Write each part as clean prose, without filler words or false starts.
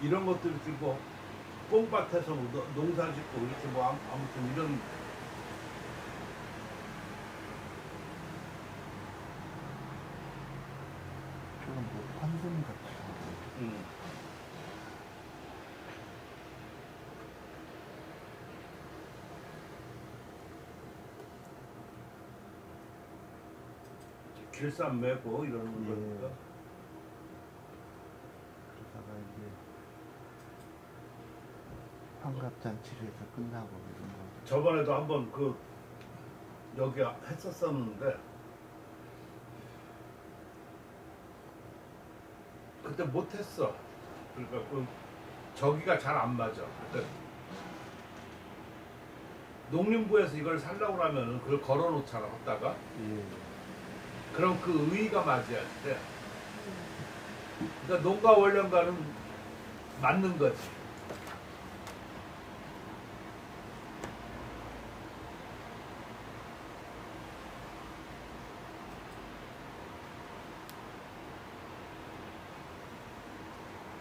이런 것들 이렇게 뭐 뽕밭에서 농사 짓고 이렇게 뭐 아무튼 이런 저건 뭐 황금 같이. 음. 길쌈 메고 이러는 예. 거니까. 그러다가 이제 환갑잔치를 해서 끝나고 이런 거. 저번에도 한번 그 여기 했었었는데 그때 못했어. 그러니까 그 저기가 잘 안 맞아. 그때 농림부에서 이걸 살려고 하면은 그걸 걸어놓잖아. 갖다가 예. 그럼 그 의의가 맞아야 돼. 그러니까 농가 원령과는 맞는 거지.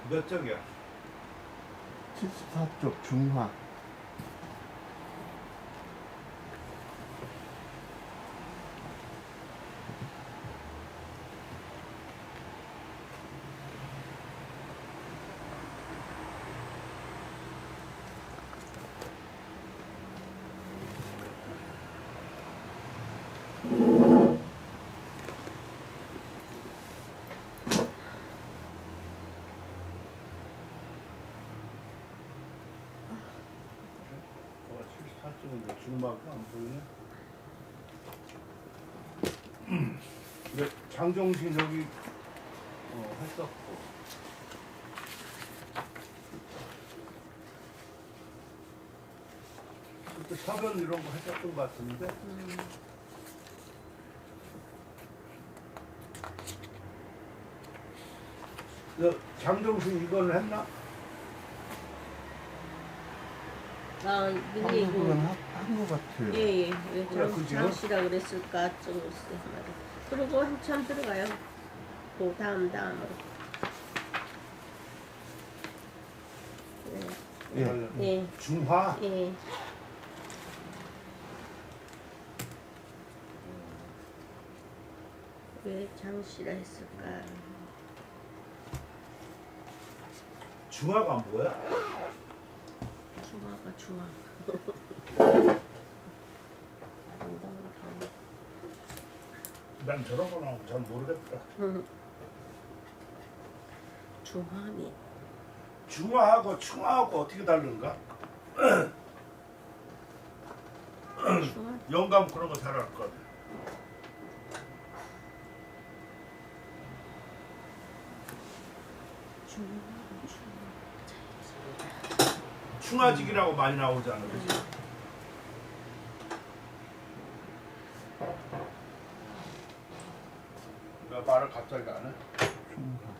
몇 쪽이야? 74쪽 중화. 어, 74쪽인데 중마가 안 보이네. 근데 장정신 여기 했었고. 그때 사변 이런 거 했었던 것 같은데. 장정신 이거는 했나? 아, 근데 한국은 이거 한것 같아요. 예예 왜 그래, 그죠? 장씨라 그랬을까 좀 글쎄 말이야. 그리고 한참 들어가요. 그 다음으로. 예. 예. 중화? 예. 왜 장씨라 했을까? 중화가 뭐야? 중화가 중화. 난 저런 거는 잘 모르겠다. 중화니. 중화하고 충화하고 어떻게 다른가? 중화. 영감 그런 거 잘 알 거. 충화직이라고 많이 나오잖아, 그지? 왜 말을 갑자기 안 해? 중화.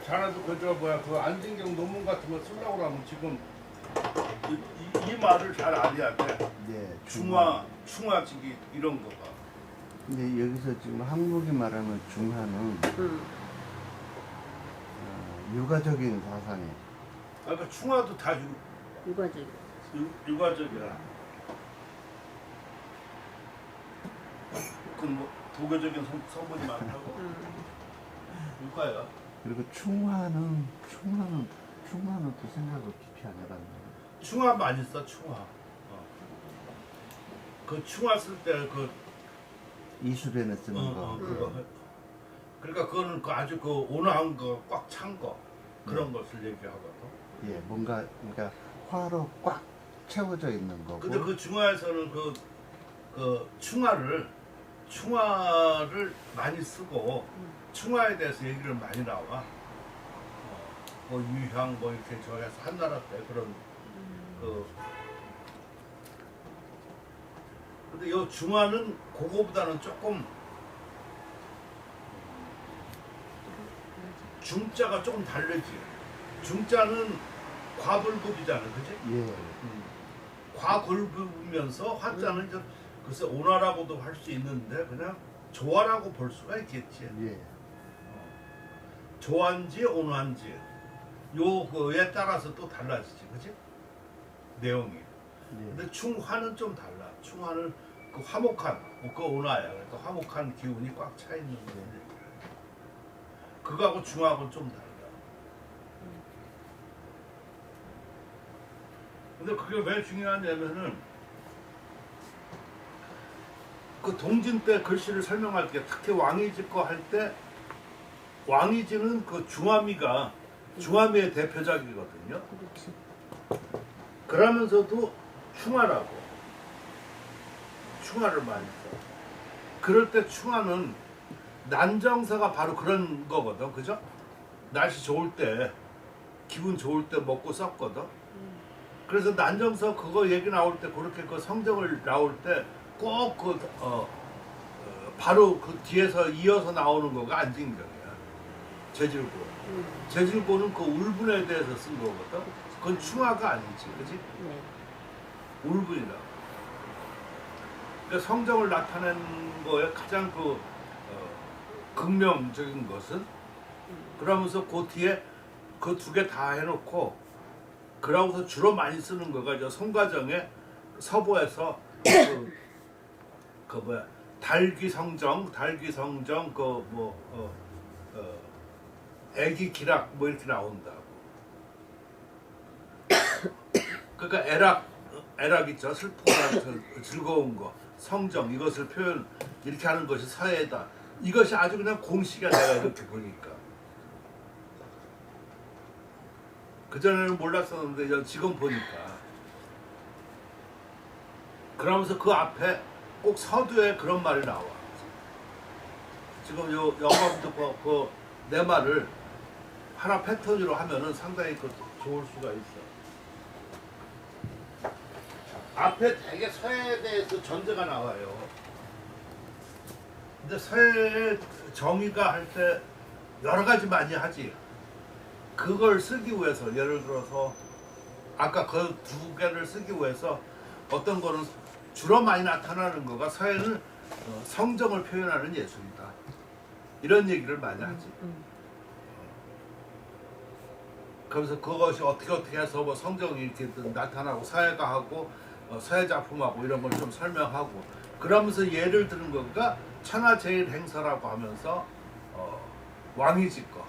자네도 그저 뭐야 그 안진경 논문 같은 거 쓰려고 하면 지금 이 말을 잘 알아야 돼. 예. 충화직이 이런 거가. 근데 여기서 지금 한국이 말하는 중화는 유가적인 사상에. 그러니까 충화도 다 유가적이. 유가적이야. 그건 뭐 도교적인 성분이 많다고? 유가야. 그리고 충화는 또 생각을 깊이 안 해봤네. 충화 많이 써 충화. 그 충화 쓸 때 그 이술에는 쓰는 거. 그거. 그러니까 그거는 그 아주 그 온화한 거 꽉 찬 거 그런 것을 얘기하거든. 예, 뭔가 그러니까 화로 꽉 채워져 있는 거고. 근데 그 중화에서는 그 충화를 많이 쓰고 충화에 대해서 얘기를 많이 나와. 뭐 유향 뭐 이렇게 저해서 한나라 때 그런 그. 근데 이 중화는 그거보다는 조금 중자가 조금 다르지. 중자는 과불급이잖아, 그지? 예. 과골부면서 화자는 이제 글쎄 온화라고도 할 수 있는데 그냥 조화라고 볼 수가 있겠지. 예. 조화인지 온화인지 요거에 따라서 또 달라지지, 그지? 내용이. 예. 근데 충화는 좀 달라. 충화는 그 화목한, 그 온화야. 그러니까 화목한 기운이 꽉 차 있는 거지. 그거하고 중하고는 좀 달라. 근데 그게 왜 중요하냐면은 그 동진 때 글씨를 설명할 때 특히 왕이지 거 할 때 왕이지는 그 중화미가 중화미의 대표작이거든요. 그렇지. 그러면서도 충화라고 충화를 많이 써. 그럴 때 충화는 난정서가 바로 그런 거거든, 그죠? 날씨 좋을 때 기분 좋을 때 먹고 썼거든. 그래서 난정서 그거 얘기 나올 때 그렇게 그 성정을 나올 때 꼭 그 바로 그 뒤에서 이어서 나오는 거가 안진경이야. 제질고. 제질고는 그 울분에 대해서 쓴 거거든. 그건 충화가 아니지, 그지? 네. 울분이다. 그러니까 성정을 나타낸 거에 가장 그 극명적인 것은 그러면서 그 뒤에 그 두 개 다 해놓고 그러고서 주로 많이 쓰는 거가 저 송가정의 서보에서 그 뭐야 달귀성정 애기기락 뭐 이렇게 나온다고. 그러니까 애락 있죠. 슬프거나 즐거운 거 성정 이것을 표현 이렇게 하는 것이 서예다. 이것이 아주 그냥 공식이야. 내가 이렇게 보니까 그전에는 몰랐었는데 지금 보니까 그러면서 그 앞에 꼭 서두에 그런 말이 나와. 지금 요 영감도 내 말을 하나 패턴으로 하면은 상당히 좋을 수가 있어. 앞에 되게 서예에 대해서 전제가 나와요. 근데 서예 정의가 할 때 여러 가지 많이 하지. 그걸 쓰기 위해서 예를 들어서 아까 그 두 개를 쓰기 위해서 어떤 거는 주로 많이 나타나는 거가 서예는 성정을 표현하는 예술이다. 이런 얘기를 많이 하지. 그래서 그것이 어떻게 해서 뭐 성정이 이렇게 나타나고 서예가 하고 서예 작품하고 이런 걸 좀 설명하고 그러면서 예를 드는 거가 천하제일행서라고 하면서 왕이지 거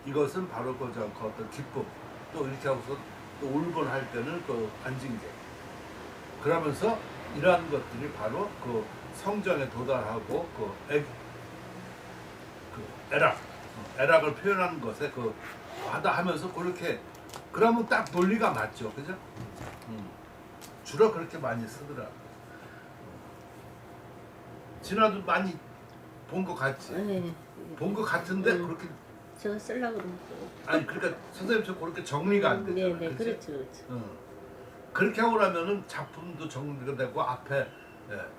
이것은 바로 그 어떤 기쁨 또 이렇게 하고서 또 울분할 때는 그 안징계 그러면서 이러한 것들이 바로 그 성정에 도달하고 애락을 표현하는 것에 하다 하면서 그렇게 그러면 딱 논리가 맞죠, 그죠? 주로 그렇게 많이 쓰더라. 진아도 많이 본 것 같지? 네. 본 것 같은데 그렇게 제가 쓰려고 그러고. 아니 그러니까 선생님처럼 그렇게 정리가 안 되잖아. 네, 그치? 그렇죠. 그렇게 하고 나면은 작품도 정리가 되고 앞에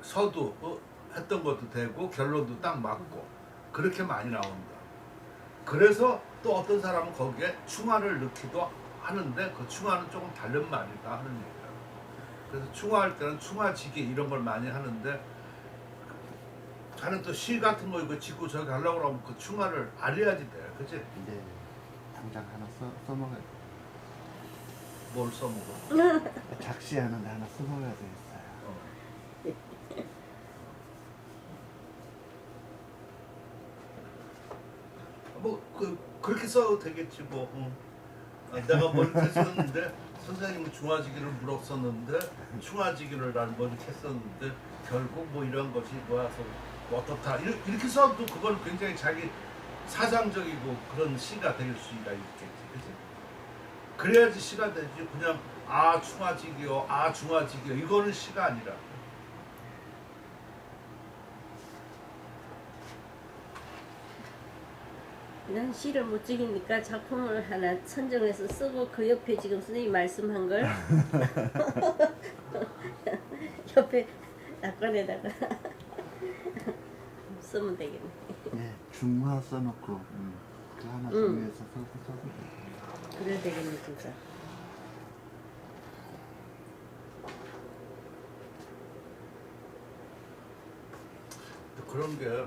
서두 했던 것도 되고 결론도 딱 맞고 그렇게 많이 나온다. 그래서 또 어떤 사람은 거기에 충화를 넣기도 하는데 그 충화는 조금 다른 말이다 하는 얘기야. 그래서 충화할 때는 충화지기 이런 걸 많이 하는데 자는 또 시 같은 거 이거 짓고 저기 하려고 그러면 그 충화를 알려야지 돼. 그치? 네. 당장 하나 써먹어야 돼. 뭘 써먹어? 작시하는데 하나 써먹어야 되겠어요. 그렇게 써도 되겠지 뭐. 내가 뭐 이렇게 썼는데 선생님은 중화지기를 물었었는데 충화지기를 난 뭐 이렇게 했었는데 결국 뭐 이런 것이 뭐야서 어떻다 이렇게 써도 그건 굉장히 자기 사상적이고 그런 시가 될 수가 있겠지, 그치? 그래야지 시가 되지. 그냥 충화지기요, 중화지기요 이거는 시가 아니라. 난 시를 못 찍으니까 작품을 하나 선정해서 쓰고 그 옆에 지금 선생님 말씀한 걸 옆에 낙관에다가 쓰면 되겠네. 네, 중화 써놓고 그 하나 정리해서 써도 돼. 그래야 되겠네 진짜. 그런 게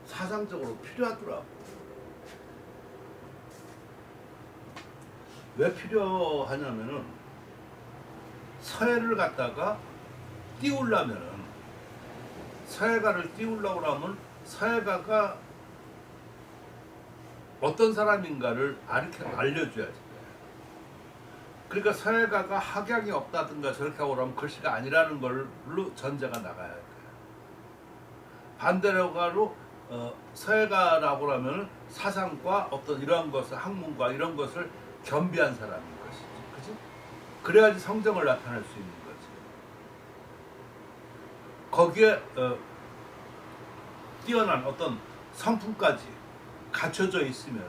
사상적으로 필요하더라고. 왜 필요하냐면은 서해를 갖다가 띄우려면은 서해가를 띄우려고 하면 서해가가 어떤 사람인가를 알려줘야지. 그러니까 서해가가 학양이 없다든가 저렇게 하고 그러면 글씨가 아니라는 걸로 전제가 나가야 돼. 반대로 서해가라고 하면 사상과 어떤 이러한 것을 학문과 이런 것을 겸비한 사람인 것이지, 그지? 그래야지 성정을 나타낼 수 있는 거지. 거기에 뛰어난 어떤 성품까지 갖춰져 있으면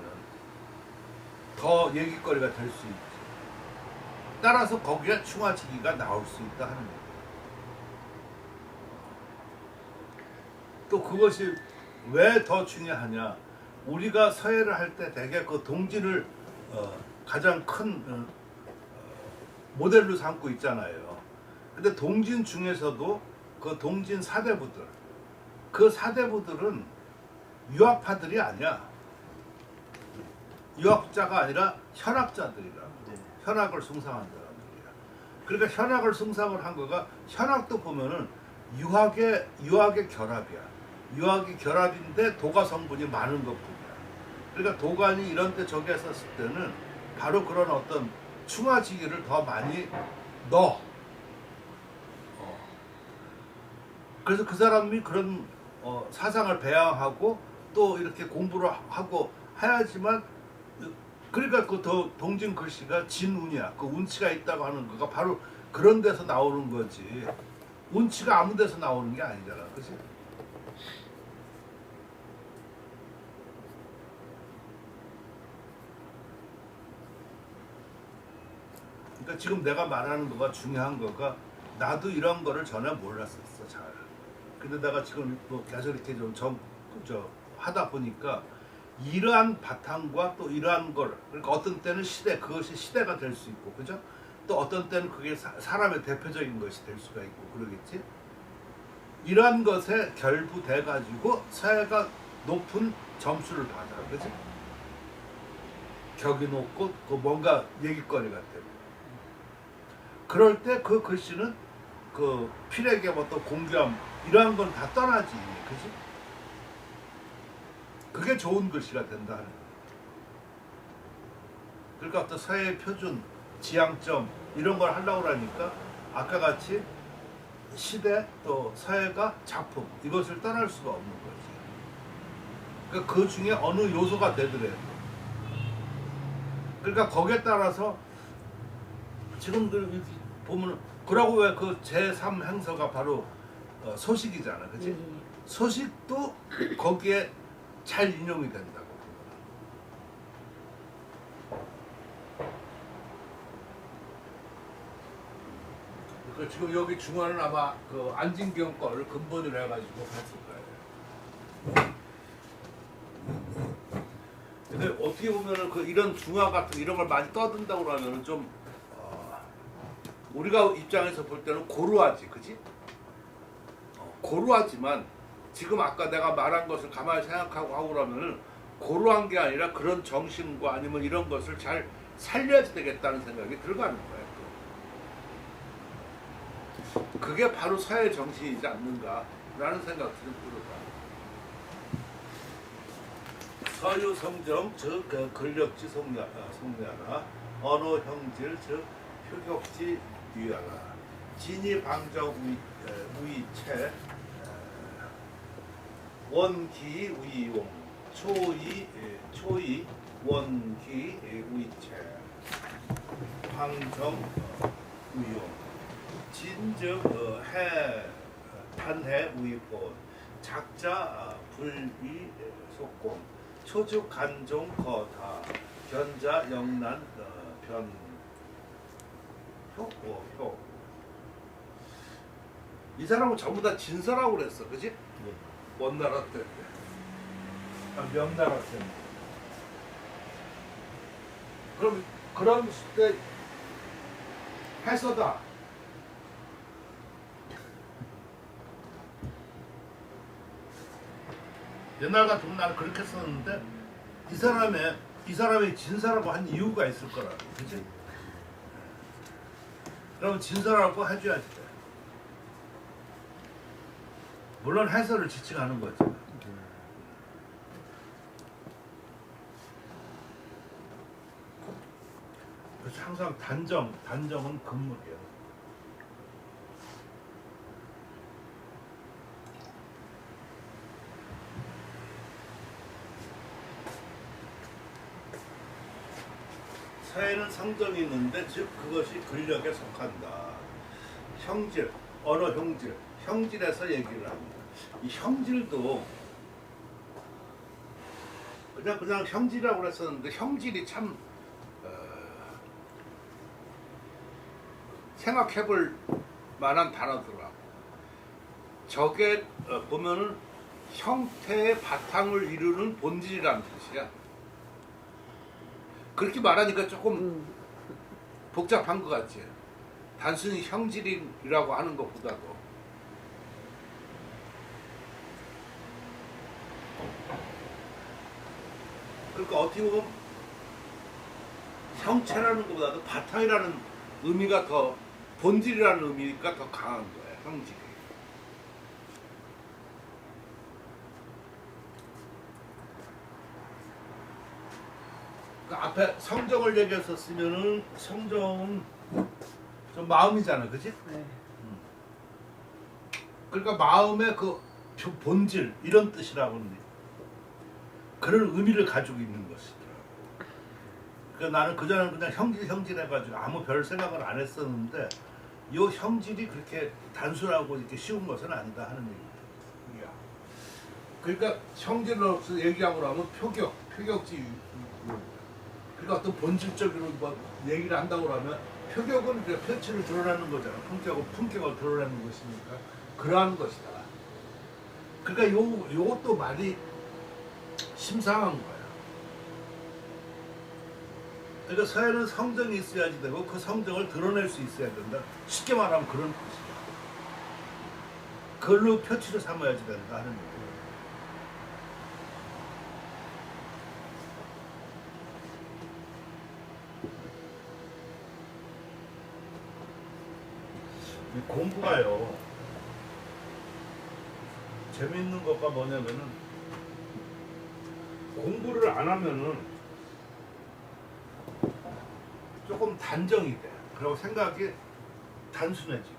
더 얘기거리가 될 수 있지. 따라서 거기에 충화지기가 나올 수 있다 하는 거예요. 또 그것이 왜 더 중요하냐? 우리가 서예를 할 때 대개 그 동진을 가장 큰 모델로 삼고 있잖아요. 근데 동진 중에서도 그 동진 사대부들, 그 사대부들은 유학파들이 아니야. 유학자가 아니라 현학자들이라. 현학을 숭상한 사람들이야. 그러니까 현학을 숭상을 한 거가, 현학도 보면은 유학의 결합이야. 유학이 결합인데 도가 성분이 많은 것뿐이야. 그러니까 도관이 이런 데 저기 했었을 때는 바로 그런 어떤 충화지기를 더 많이 넣어. 그래서 그 사람이 그런 사상을 배양하고 또 이렇게 공부를 하고 해야지만, 그러니까 그 동진 글씨가 진운이야. 그 운치가 있다고 하는 거가 바로 그런 데서 나오는 거지. 운치가 아무 데서 나오는 게 아니잖아. 그치? 그러니까 지금 내가 말하는 거가 중요한 거가, 나도 이런 거를 전에 몰랐었어, 잘. 근데 내가 지금 뭐 계속 이렇게 좀 하다 보니까 이러한 바탕과 또 이러한 걸, 그러니까 어떤 때는 그것이 시대가 될 수 있고, 그죠? 또 어떤 때는 그게 사람의 대표적인 것이 될 수가 있고 그러겠지? 이러한 것에 결부돼 가지고 사회가 높은 점수를 받아, 그지? 격이 높고 그 뭔가 얘기거리가 되고. 그럴 때 그 글씨는 그 필에게 어떤 공교함 이러한 건 다 떠나지, 그지? 그게 좋은 글씨가 된다 하는 거예요. 그러니까 어떤 사회의 표준, 지향점 이런 걸 하려고 하니까 아까 같이 시대 또 사회가 작품 이것을 떠날 수가 없는 거지. 그러니까 그 중에 어느 요소가 되더라도, 그러니까 거기에 따라서 지금 보면, 그러고 왜 그 제3 행서가 바로 소식이잖아, 그치? 소식도 거기에 잘 인용이 된다고. 그러니까 지금 여기 중화는 아마 그 안진경 거를 근본으로 해가지고 했을 거예요. 근데 어떻게 보면은 그 이런 중화 같은 이런 걸 많이 떠든다고 하면은 좀 우리가 입장에서 볼 때는 고루하지, 그지? 고루하지만 지금 아까 내가 말한 것을 가만히 생각하고 하고 그러면은 고루한 게 아니라 그런 정신과 아니면 이런 것을 잘 살려야 되겠다는 생각이 들어가는 거예요. 그게 바로 사회 정신이지 않는가라는 생각이 좀 들어가요. 서유 성정 즉 근력지 속려라, 언어 형질 즉 효격지 유야라, 진이 방정 우이체 원기 우이용 초이 원기 우이체 방정 우용 진즉 판해 우이본 작자 불위 속공 초죽 간종 거다 견자 영난 변 효. 이 사람은 전부 다 진서라고 그랬어, 그지? 네. 원나라 때, 명나라 때. 그럼 그런 때 해서다. 옛날 같으면 나는 그렇게 썼는데 이 사람이 진사라고 한 이유가 있을 거라고, 그치? 그럼 진사라고 해줘야지 돼. 물론 해설을 지칭하는 거지. 그래서 항상 단정은 금물이야. 사회는 성정이 있는데 즉 그것이 근력에 속한다. 형질, 언어 형질, 형질에서 얘기를 합니다. 이 형질도 그냥 형질이라고 그랬었는데 형질이 참 생각해볼 만한 단어더라고. 저게 보면은 형태의 바탕을 이루는 본질이라는 뜻이야. 그렇게 말하니까 조금 복잡한 것 같지. 단순히 형질이라고 하는 것보다도. 그러니까 어떻게 보면 형체라는 것보다도 바탕이라는 의미가 더, 본질이라는 의미가 더 강한 거야, 형질이. 그러니까 앞에 성정을 얘기해서 쓰면은 성정은 좀 마음이잖아, 그지? 네. 그러니까 마음의 그 본질 이런 뜻이라고 하는 그런 의미를 가지고 있는 것이더라고. 그러니까 나는 그전에는 그냥 형질 해가지고 아무 별 생각을 안 했었는데 이 형질이 그렇게 단순하고 이렇게 쉬운 것은 아니다 하는 얘기야. 그러니까 형질로서 얘기하고 나면 표격지. 그러니까 어떤 본질적으로 뭐 얘기를 한다고 하면 표격은 그냥 표치를 드러내는 거잖아. 품격을 드러내는 것이니까 그러한 것이다. 그러니까 요것도 말이 심상한 거야. 그러니까 서해는 성정이 있어야지 되고 그 성정을 드러낼 수 있어야 된다. 쉽게 말하면 그런 뜻이야. 그걸로 표치를 삼아야지 된다 하는 얘기야. 이 공부가요, 재미있는 것과 뭐냐면은 공부를 안 하면은 조금 단정이 돼. 그리고 생각이 단순해지고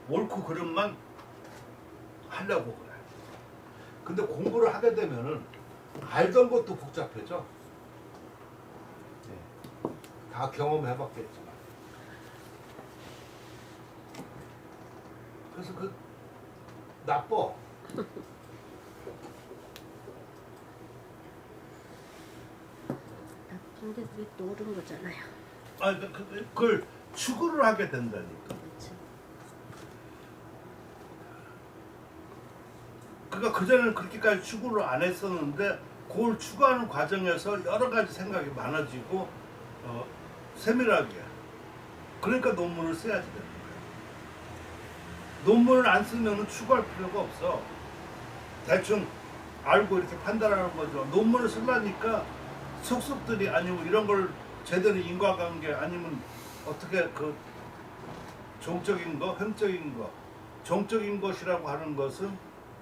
옳고 그름만 하려고 그래. 근데 공부를 하게 되면은 알던 것도 복잡해져. 다 경험해봤겠지만. 그래서 나빠. 나쁜데 그게 또 옳은 거잖아요. 아, 그걸 추구를 하게 된다니까. 그렇죠. 그러니까 그전에는 그렇게까지 추구를 안 했었는데 그걸 추구하는 과정에서 여러 가지 생각이 많아지고 세밀하게. 그러니까 논문을 써야지 되는 거예요. 논문을 안 쓰면 추구할 필요가 없어. 대충 알고 이렇게 판단하는 거죠. 논문을 쓰려니까 속속들이 아니면 이런 걸 제대로 인과관계 아니면 어떻게 그 종적인 거, 횡적인 거, 종적인 것이라고 하는 것은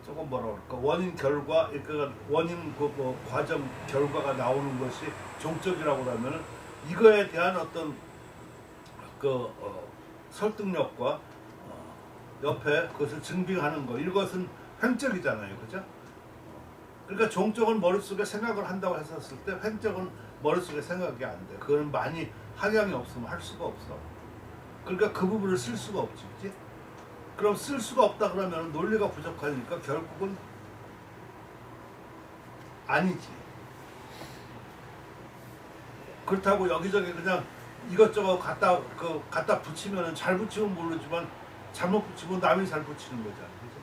조금 뭐라 그럴까, 원인 결과, 그러니까 원인 그 과정 결과가 나오는 것이 종적이라고 하면은 이거에 대한 어떤 설득력과 옆에 그것을 증빙하는 거, 이것은 횡적이잖아요, 그죠? 그러니까 종적은 머릿속에 생각을 한다고 했었을 때 횡적은 머릿속에 생각이 안 돼. 그거는 많이 학양이 없으면 할 수가 없어. 그러니까 그 부분을 쓸 수가 없지, 그치? 그럼 쓸 수가 없다 그러면 논리가 부족하니까 결국은 아니지. 그렇다고 여기저기 그냥 이것저것 갖다 붙이면 잘 붙이면 모르지만 잘못 붙이고 남이 잘 붙이는 거잖아, 그죠?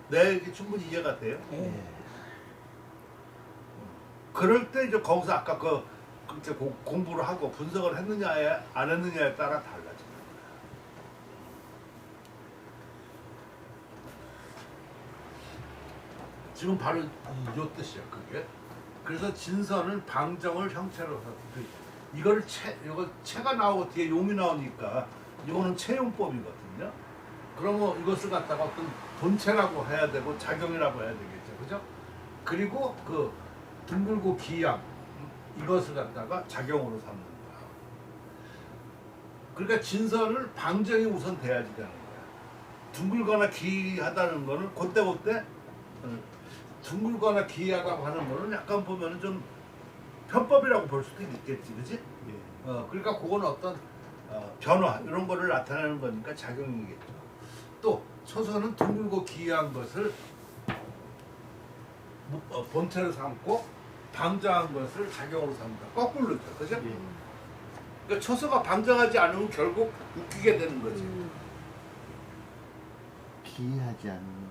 내 얘기 충분히 이해가 돼요? 네. 그럴 때 이제 거기서 아까 그렇게 공부를 하고 분석을 했느냐에 안 했느냐에 따라 달라지는 거야. 지금 바로 요 뜻이야 그게. 그래서 진선은 방정을 형체로 이거를 이거 체가 나오고 뒤에 용이 나오니까 이거는 체용법이거든요. 그러면 이것을 갖다가 어떤 본체라고 해야 되고 작용이라고 해야 되겠죠, 그죠? 그리고 그 둥글고 기양 이것을 갖다가 작용으로 삼는 거야. 그러니까 진선을 방정이 우선 돼야지 되는 거야. 둥글거나 기하다는 거는 그때 둥글거나 기하다고 하는 거는 약간 보면은 좀 편법이라고 볼 수도 있겠지, 그지? 예. 그러니까 그건 어떤 변화 이런 거를 나타내는 거니까 작용이겠죠. 또 초선은 둥글고 기이한 것을 본체로 삼고 방정한 것을 작용으로 삼다. 거꾸로죠, 그죠? 예. 그러니까 초서가 방정하지 않으면 결국 웃기게 되는 거지. 기이하지 않은.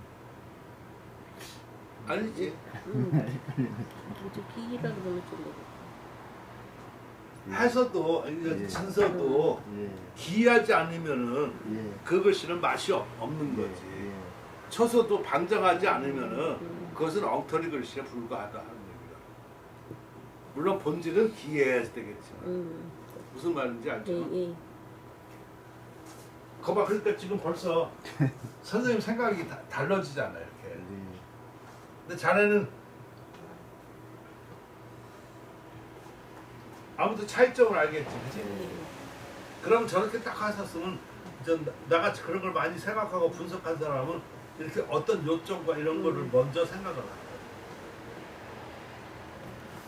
아니지. 이제 기기라 그러면 좀 해서도 예. 진서도 예. 기이하지 않으면은 예. 그것이는 맛이 없는 거지. 예. 쳐서도 방정하지 않으면은 그것은 엉터리 글씨에 불과하다 하는 얘기다. 물론 본질은 기해야 되겠지만 무슨 말인지 알죠? 예. 거봐, 그러니까 지금 벌써 선생님 생각이 달라지잖아 이렇게. 예. 근데 자네는 아무튼 차이점을 알겠지, 그치? 그럼 저렇게 딱 하셨으면 나같이 그런 걸 많이 생각하고 분석한 사람은 이렇게 어떤 요점과 이런 거를 먼저 생각을 하는 거야.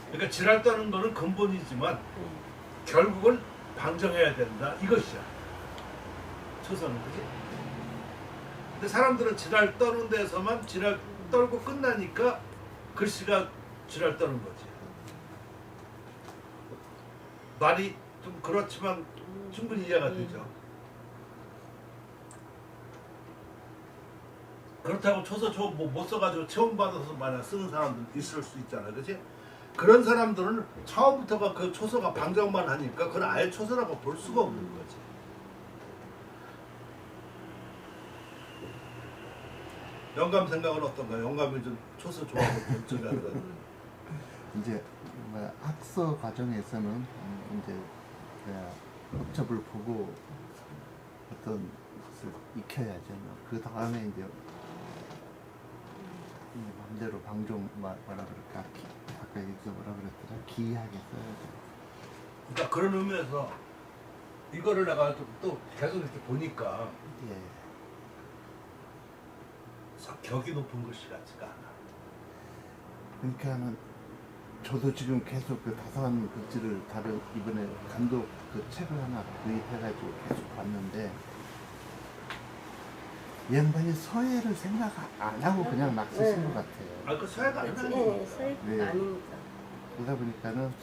그러니까 지랄 떠는 거는 근본이지만 결국은 방정해야 된다 이것이야. 초선은, 그지? 근데 사람들은 지랄 떠는 데서만 지랄 떨고 끝나니까 글씨가 지랄 떠는 거지. 말이 좀 그렇지만 충분히 이해가 되죠. 그렇다고 초서 못 써가지고 체험받아서 만약 쓰는 사람들 있을 수 있잖아요, 그렇지? 그런 사람들은 처음부터가 그 초서가 방정만 하니까 그건 아예 초서라고 볼 수가 없는 거지. 영감 생각은 어떤가? 영감이 좀 초서 좋아하고 저기 하거든. 이제 학서 과정에서는 이제 법첩을 보고 어떤 것을 익혀야죠. 그 다음에 이제 마음대로 방종 뭐라 그럴까? 아까 여기서 뭐라 그랬더라? 기이하게 써야죠. 그러니까 그런 의미에서 이거를 내가 또 계속 이렇게 보니까 예. 격이 높은 글씨 같지가 않아. 그러니까는 저도 지금 계속 그 다소한 글씨를 다른 이번에 감독 그 책을 하나 구입해가지고 계속 봤는데 이 양반이 서예를 생각 안 하고 그냥 막 쓰신 것 같아요. 그 서예가 아니지. 서예가 네. 아닙니다. 그러다 보니까는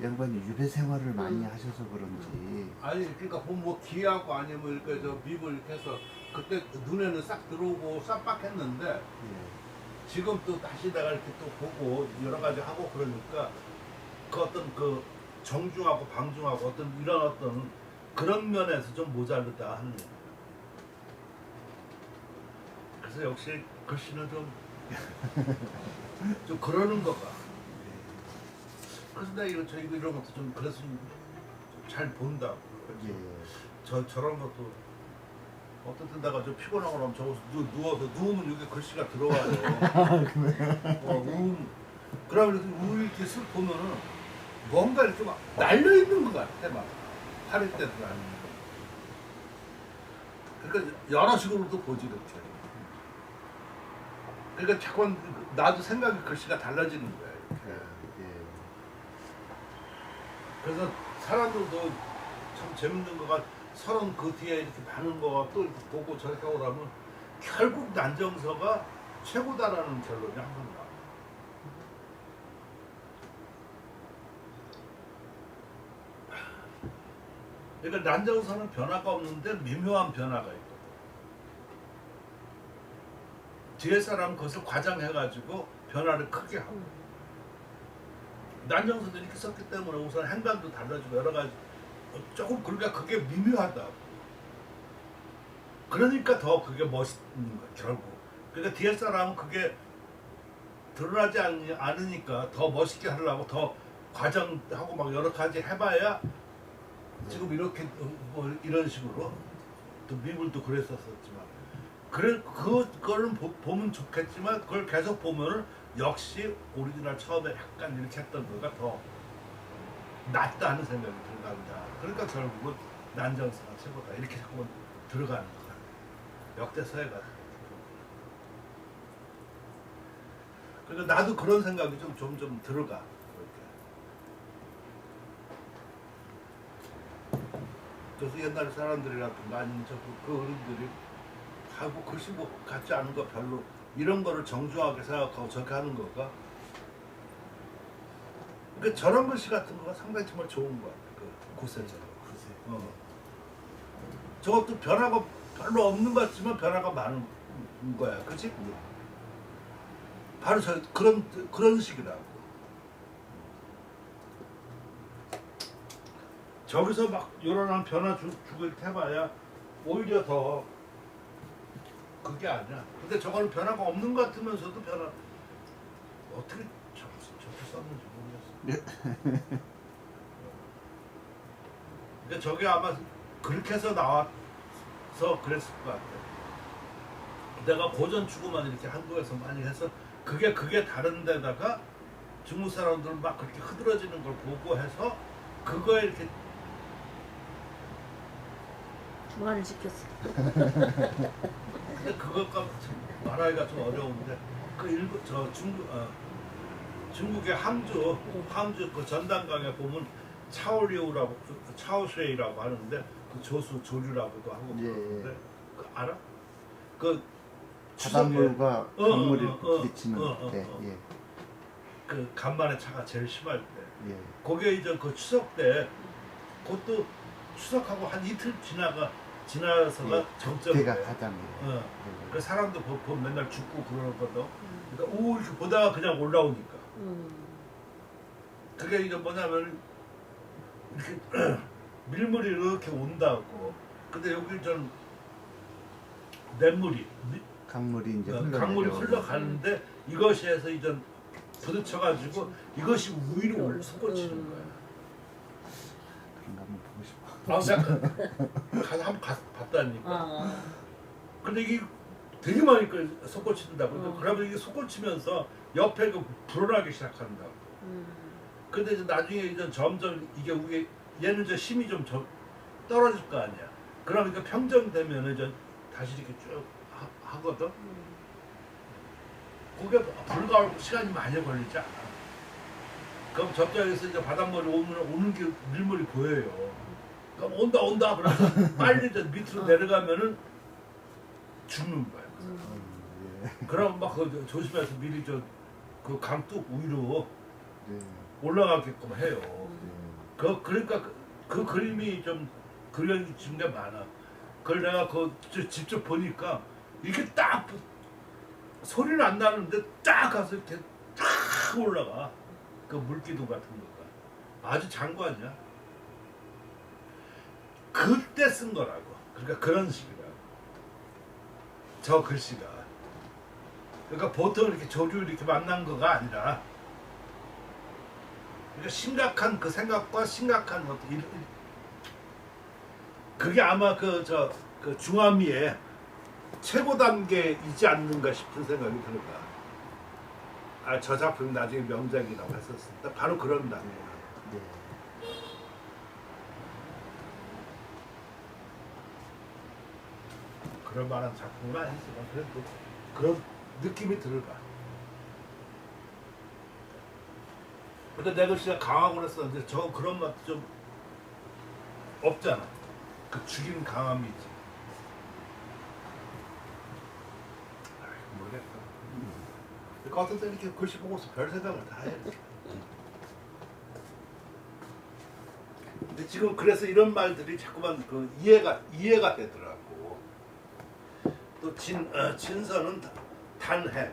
이 양반이 유배 생활을 많이 하셔서 그런지 아니 그러니까 뭐 기하고 아니면 이렇게 저 미국 이렇게 해서 그때 눈에는 싹 들어오고 쌈박했는데 예. 지금 또 다시 내가 이렇게 또 보고 여러 가지 하고 그러니까 그 어떤 그 정중하고 방중하고 어떤 이런 어떤 그런 면에서 좀 모자르다 하는 얘기. 그래서 역시 글씨는 좀 그러는 거가. 그래서 내가 이거 이런 것도 좀 그래서 좀 잘 본다고. 예. 저런 것도 어떤 때 내가 좀 피곤하고 나면 저기서 누워서 누우면 여기 글씨가 들어와요. 그러면 이렇게 쓱 보면은 뭔가 이렇게 막 날려 있는 것 같아 막 팔일 때도 아니고. 그러니까 여러 식으로도 보지 이렇게. 그러니까 자꾸 나도 생각이 글씨가 달라지는 거야 이렇게. 예. 그래서 사람들도 참 재밌는 거가 서론 그 뒤에 이렇게 많은 거가 또 이렇게 보고 저렇게 하고 나면 결국 난정서가 최고다라는 결론이 항상 나와. 그러니까 난정서는 변화가 없는데 미묘한 변화가 있거든. 뒤에 사람은 그것을 과장해가지고 변화를 크게 하고. 난정서도 이렇게 썼기 때문에 우선 행간도 달라지고 여러 가지 조금 그러니까 그게 미묘하다. 그러니까 더 그게 멋있는 거야 결국. 그러니까 뒤에 사람은 그게 드러나지 않으니까 더 멋있게 하려고 더 과정하고 막 여러 가지 해봐야 지금 이렇게 뭐 이런 식으로 또 미국도 그랬었지만 그거를 보면 좋겠지만 그걸 계속 보면은 역시 오리지널 처음에 약간 이렇게 했던 거가 더 낫다 하는 생각이 들어간다. 그러니까 결국은 난정사가 최고다 이렇게 자꾸 들어가는 거야. 역대서해가. 그러니까 나도 그런 생각이 좀 점점 들어가. 그래서 옛날 사람들이라든가 아니면 그 어른들이 하고 글씨 뭐 같지 않은 거 별로 이런 거를 정중하게 생각하고 저렇게 하는 거가 그러니까 저런 글씨 같은 거가 상당히 정말 좋은 거 같아. 그 구세처럼. 저것도 변화가 별로 없는 것 같지만 변화가 많은 거야. 그치? 바로 그런 식이라고. 저기서 막 요런한 변화 주고 이렇게 해봐야 오히려 더 그게 아니야. 근데 저거는 변화가 없는 것 같으면서도 변화 어떻게 저렇게 썼는지 모르겠어. 근데 저게 아마 그렇게 해서 나와서 그랬을 것 같아. 내가 고전 추구만 이렇게 한국에서 많이 해서 그게 다른 데다가 중국 사람들 막 그렇게 흐드러지는 걸 보고 해서 그거에 이렇게 말을 시켰어. 근데 그것과 말하기가 좀 어려운데 중국의 항주 그 전단강에 보면 차오리우라고 차오쉐이라고 하는데 그 조수 조류라고도 하고 그러는데 그 알아? 그 바닷물과 강물이 부딪히는 때, 그 간만에 차가 제일 심할 때, 예. 그게 이제 그 추석 때, 그것도 추석하고 한 이틀 지나서가 정점이에요. 그때가 가장이에요. 그 사람도 보면 맨날 죽고 그러거든. 그러니까 이렇게 보다가 그냥 올라오니까. 그게 이제 뭐냐면 이렇게 밀물이 이렇게 온다고. 근데 여기 전 냇물이 강물이 이제 강물이 흘러가는데 이것이 해서 이제 부딪혀가지고 이것이 위로 솟구치는 거야. 그런가 한번 보고 싶어. 아, 내가 한번 봤다니까. 근데 이게 되게 많이 솟구친다고. 그러면 이게 솟구치면서 옆에 그 불어나기 시작한다고. 근데 이제 나중에 이제 점점 이게 얘는 이제 힘이 좀 떨어질 거 아니야. 그러니까 평정되면 이제 다시 이렇게 쭉 하거든. 그게 불과 시간이 많이 걸리지 않아. 그럼 저쪽에서 이제 바닷물이 오는 게 밀물이 보여요. 그럼 온다. 그래서 빨리 이제 밑으로 내려가면은 죽는 거야. 그럼 막 조심해서 미리 그 강둑 위로 올라가게끔 해요. 그러니까 그 그림이 좀 그려진 게 많아. 그걸 내가 직접 보니까 이게 딱 소리는 안 나는데 딱 가서 이렇게 딱 올라가. 그 물기둥 같은 거가 아주 장관이야. 그때 쓴 거라고. 그러니까 그런 식이라고. 저 글씨가. 그러니까 보통 이렇게 조류 이렇게 만난 거가 아니라. 그러니까 심각한 그 생각과 심각한 것도 그게 아마 그 중화미의 최고 단계이지 않는가 싶은 생각이 들어가. 저 작품이 나중에 명작이라고 했었을 때 바로 그런 단계. 그럴 만한 작품은 아니지만 그래도 그런 느낌이 들어가. 근데 내 글씨가 강하고 그랬었는데 저 그런 맛도 좀 없잖아. 그 죽이는 강함이 있지. 모르겠다. 그러니까 어떤 때 이렇게 글씨 보고서 별 생각을 다 해. 근데 지금 그래서 이런 말들이 자꾸만 그 이해가 되더라고. 또 진서는 단해,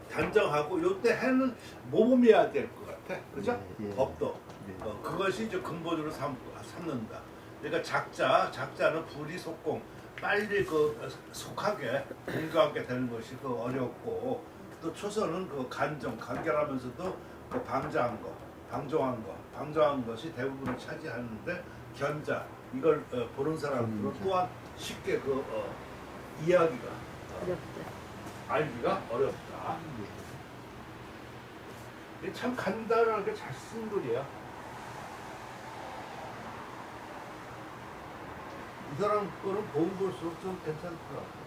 단정하고 요때 해는 모범해야 될 것 같아. 그죠? 법도. 그것이 이제 근본으로 삼는다. 그러니까 작자는 불이 속공, 빨리 속하게 불가하게 되는 것이 어렵고 또 초서는 그 간결하면서도 그 방종한 것이 대부분을 차지하는데 견자 이걸 보는 사람들은 또한 쉽게 이해하기가 어렵다. 알기가 어렵다. 이게 참 간단하게 잘 쓴 글이야. 이 사람 거는 보면 볼수록 좀 괜찮더라.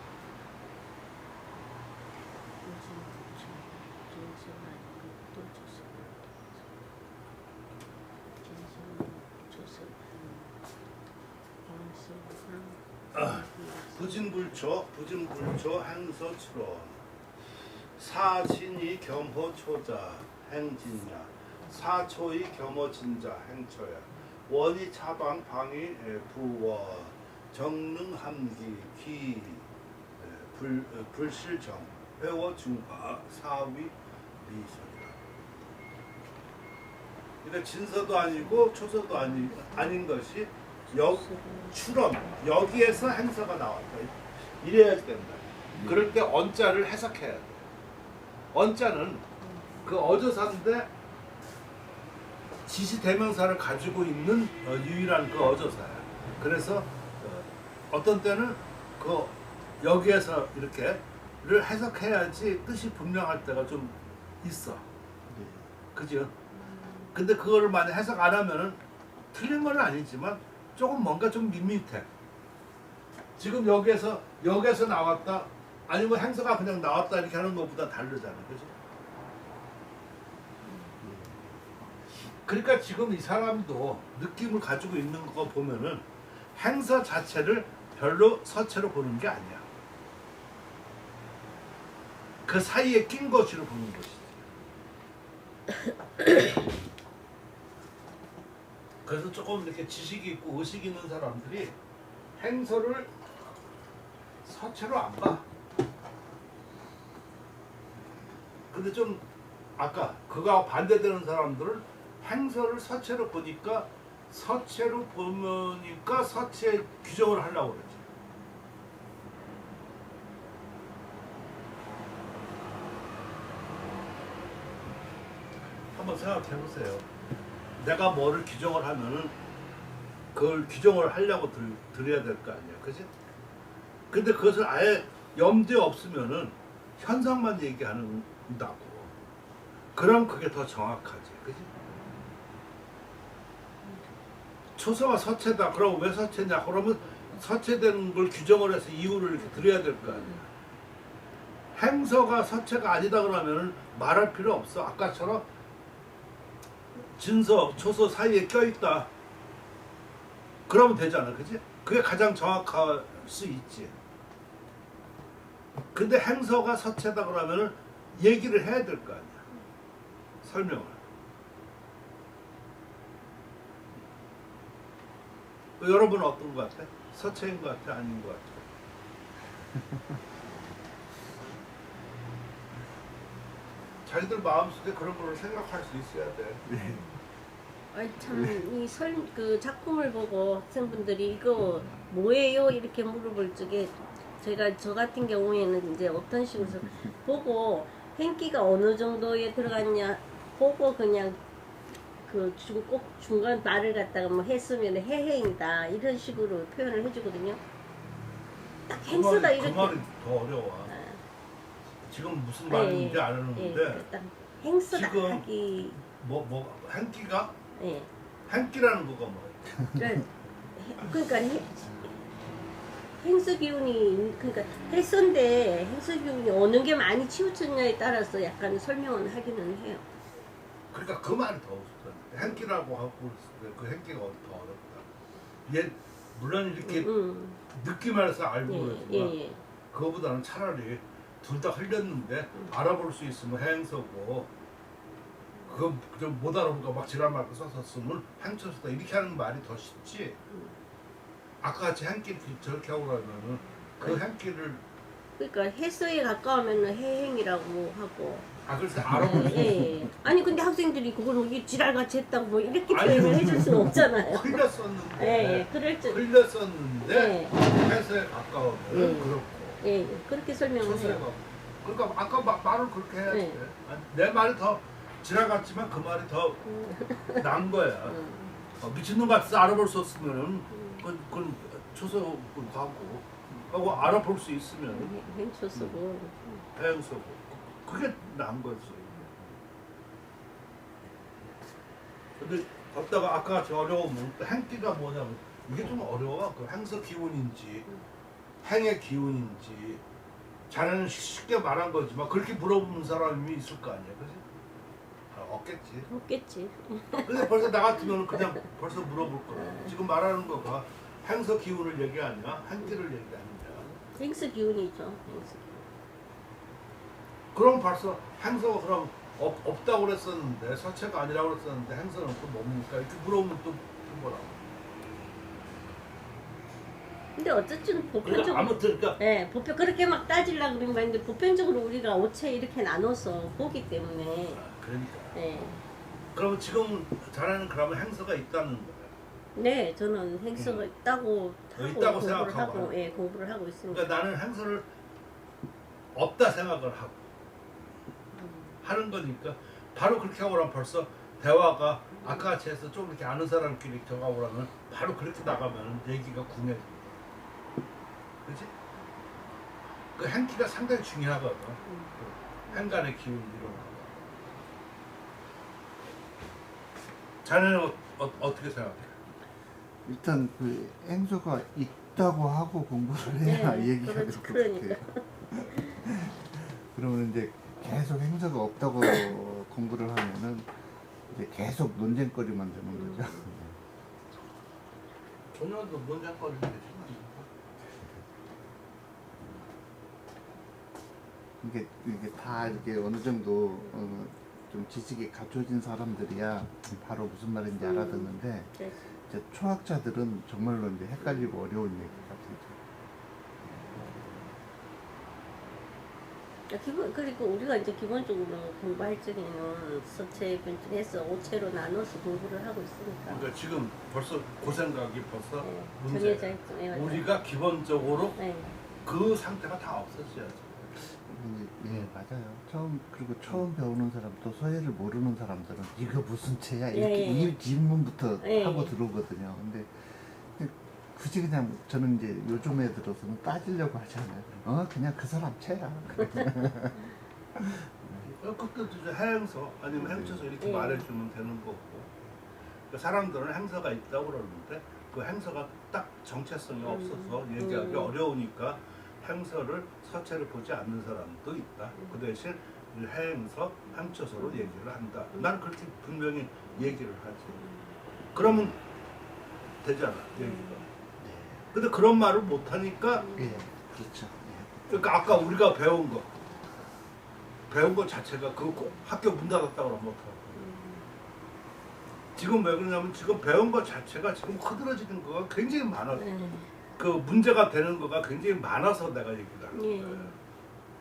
부진불초 행서추론 사진이 겸호초자 행진야 사초이 겸호진자 행초야 원이 차방 방이 부워 정능함기 기 불실정 회워 중화 사위 미설이다. 그러니까 진서도 아니고 초서도 아닌 것이 추론 여기에서 행서가 나왔다. 이래야 된다. 그럴 때 언자를 해석해야 돼. 언자는 그 어조사인데 지시대명사를 가지고 있는 유일한 그 어조사야. 그래서 어떤 때는 그 여기에서 이렇게를 해석해야지 뜻이 분명할 때가 좀 있어. 그죠? 근데 그거를 만약 해석 안 하면은 틀린 건 아니지만 조금 뭔가 좀 밋밋해. 지금 여기에서 나왔다 아니면 행서가 그냥 나왔다 이렇게 하는 것보다 다르잖아. 그죠? 그러니까 지금 이 사람도 느낌을 가지고 있는 거 보면은 행서 자체를 별로 서체로 보는 게 아니야. 그 사이에 낀 것으로 보는 것이지. 그래서 조금 이렇게 지식이 있고 의식이 있는 사람들이 행서를 서체로 안 봐. 근데 좀 아까 그거와 반대되는 사람들은 행서를 서체로 보니까 서체 규정을 하려고 그러지. 한번 생각해 보세요. 내가 뭐를 규정을 하면은 그걸 규정을 하려고 드려야 될 거 아니야, 그지? 근데 그것을 아예 염두에 없으면은 현상만 얘기한다고. 그럼 그게 더 정확하지, 그지? 초서가 서체다. 그럼 왜 서체냐? 그러면 서체되는 걸 규정을 해서 이유를 이렇게 드려야 될 거 아니야. 행서가 서체가 아니다 그러면은 말할 필요 없어. 아까처럼 진서, 초서 사이에 껴있다. 그러면 되잖아, 그지? 그게 가장 정확할 수 있지. 근데 행서가 서체다 그러면은 얘기를 해야 될 거 아니야. 설명을. 여러분은 어떤 것 같아? 서체인 것 같아? 아닌 것 같아? 자기들 마음속에 그런 걸 생각할 수 있어야 돼. 아이 참이 그 작품을 보고 학생분들이 이거 뭐예요? 이렇게 물어볼 적에 저 같은 경우에는 이제 어떤 식으로 해서 보고 행기가 어느 정도에 들어갔냐 보고 그냥 꼭 중간 말을 갖다가 뭐 했으면 해행이다 이런 식으로 표현을 해주거든요. 딱 행서다 이렇게. 그 말이 더 어려워. 지금 무슨 말인지 알았는데 딱 행서다 지금 하기. 뭐 행기가? 예. 행기라는 거가 뭐야? 그러니까 행서 기운이 그러니까 행서인데 행서 기운이 어느 게 많이 치우쳤냐에 따라서 약간 설명은 하기는 해요. 그러니까 그 말이 더 어렵다. 행기라고 하고 그 행기가 더 어렵다. 얘 물론 이렇게 느낌에서 알고 그러지만 그거보다는 차라리 둘 다 흘렸는데 알아볼 수 있으면 행서고 그거 좀 못 알아보니까 막 지랄 말고 써서 쓰면 행처서다 이렇게 하는 말이 더 쉽지. 아까 같이 행기를 저렇게 하고 그러면은 그 행기를 그러니까 해서에 가까우면은 해행이라고 하고. 그래서 알아볼 수 있어. 아니 근데 학생들이 그걸 뭐 지랄같이 했다고 뭐 이렇게 표현을 해줄 수는 없잖아요. 흘렸었는데. 그럴 줄. 흘렸었는데 해서에 가까우면 그렇고. 그렇게 설명을 해요. 그러니까 아까 말을 그렇게 해야지. 네. 내 말이 더 지나갔지만 그 말이 더 난 거야. 미친놈 같아서 알아볼 수 없으면은 그건 초서 가고 알아볼 수 있으면 행초 쓰고. 해양서고 그게 난 거지. 근데 걷다가 아까 저 어려우면 또 행기가 뭐냐면 이게 좀 어려워. 그 행서 기운인지 행의 기운인지 자네는 쉽게 말한 거지만 그렇게 물어보는 사람이 있을 거 아니야, 그지? 없겠지. 없겠지. 근데 벌써 나 같으면 그냥 벌써 물어볼 거야. 지금 말하는 거가 행서 기운을 얘기하냐, 행기를 얘기하느냐. 행스 기운이죠. 행스 기운. 그럼 벌써 행서가 그럼 없다고 그랬었는데 서체가 아니라고 그랬었는데 행서는 또 뭡니까? 이렇게 물어보면 또 뭐라고? 근데 어쨌든 그러니까 보편적으로 아무튼 그러니까 네, 보편 그렇게 막 따지려고 그런 거 아닌데 보편적으로 우리가 오체 이렇게 나눠서 보기 때문에 그러니까. 네. 그러면 지금 자네는 그러면 행서가 있다는 거야. 네, 저는 행서가 있다고 하고 있다고 공부를 생각하고 하고 예, 공부를 하고 있습니다. 그러니까 나는 행서를 없다 생각을 하고 하는 거니까 바로 그렇게 하고 나면 벌써 대화가 아까 같이 해서 좀 이렇게 아는 사람끼리 저가고 그러면 바로 그렇게 나가면 얘기가 궁해. 그렇지? 그 행기가 상당히 중요하거든. 그 행간의 기운 이런 거. 자네는 어떻게 생각해? 일단 그 행소가 있다고 하고 공부를 해야 네, 얘기가 될 그렇지, 것 그러니까. 같아요. 그러면 이제 계속 행소가 없다고 공부를 하면은 이제 계속 논쟁거리만 되는 거죠. 전혀 논쟁거리는 되지. 이게 다 이렇게 어느 정도 좀 지식이 갖춰진 사람들이야 바로 무슨 말인지 알아듣는데 네. 이제 초학자들은 정말로 이제 헷갈리고 어려운 얘기 같아요. 그리고 우리가 이제 기본적으로 공부할 적에는 서체, 변증해서 오체로 나눠서 공부를 하고 있으니까. 그러니까 지금 벌써 그 생각이 벌써 네, 문제야. 정해져 있죠. 네, 맞아요. 우리가 기본적으로 네. 그 상태가 다 없어져야지. 예, 맞아요. 처음 배우는 사람 또 서예를 모르는 사람들은 이거 무슨 체야 이렇게 예, 예. 이 질문부터 예, 하고 예. 들어오거든요. 근데 굳이 그냥 저는 이제 요즘에 들어서는 따지려고 하지 않아요. 그냥 그 사람 체야. 그때도 이제 해행서 아니면 행처서 이렇게 예. 말해주면 되는 거고. 그러니까 사람들은 행서가 있다고 그러는데 그 행서가 딱 정체성이 없어서 얘기하기 어려우니까 행서를 서체를 보지 않는 사람도 있다. 그 대신 해행서, 행처서로 얘기를 한다. 난 그렇게 분명히 얘기를 하지. 그러면 되잖아, 얘기가. 근데 그런 말을 못하니까 예, 그렇죠. 예. 그러니까 아까 우리가 배운 거 자체가 그 학교 문 닫았다고 그러면 어떡하고. 지금 왜 그러냐면 지금 배운 거 자체가 지금 흐드러지는 거가 굉장히 많아. 네. 그 문제가 되는 거가 굉장히 많아서 내가 얘기를 하는 예. 거예요.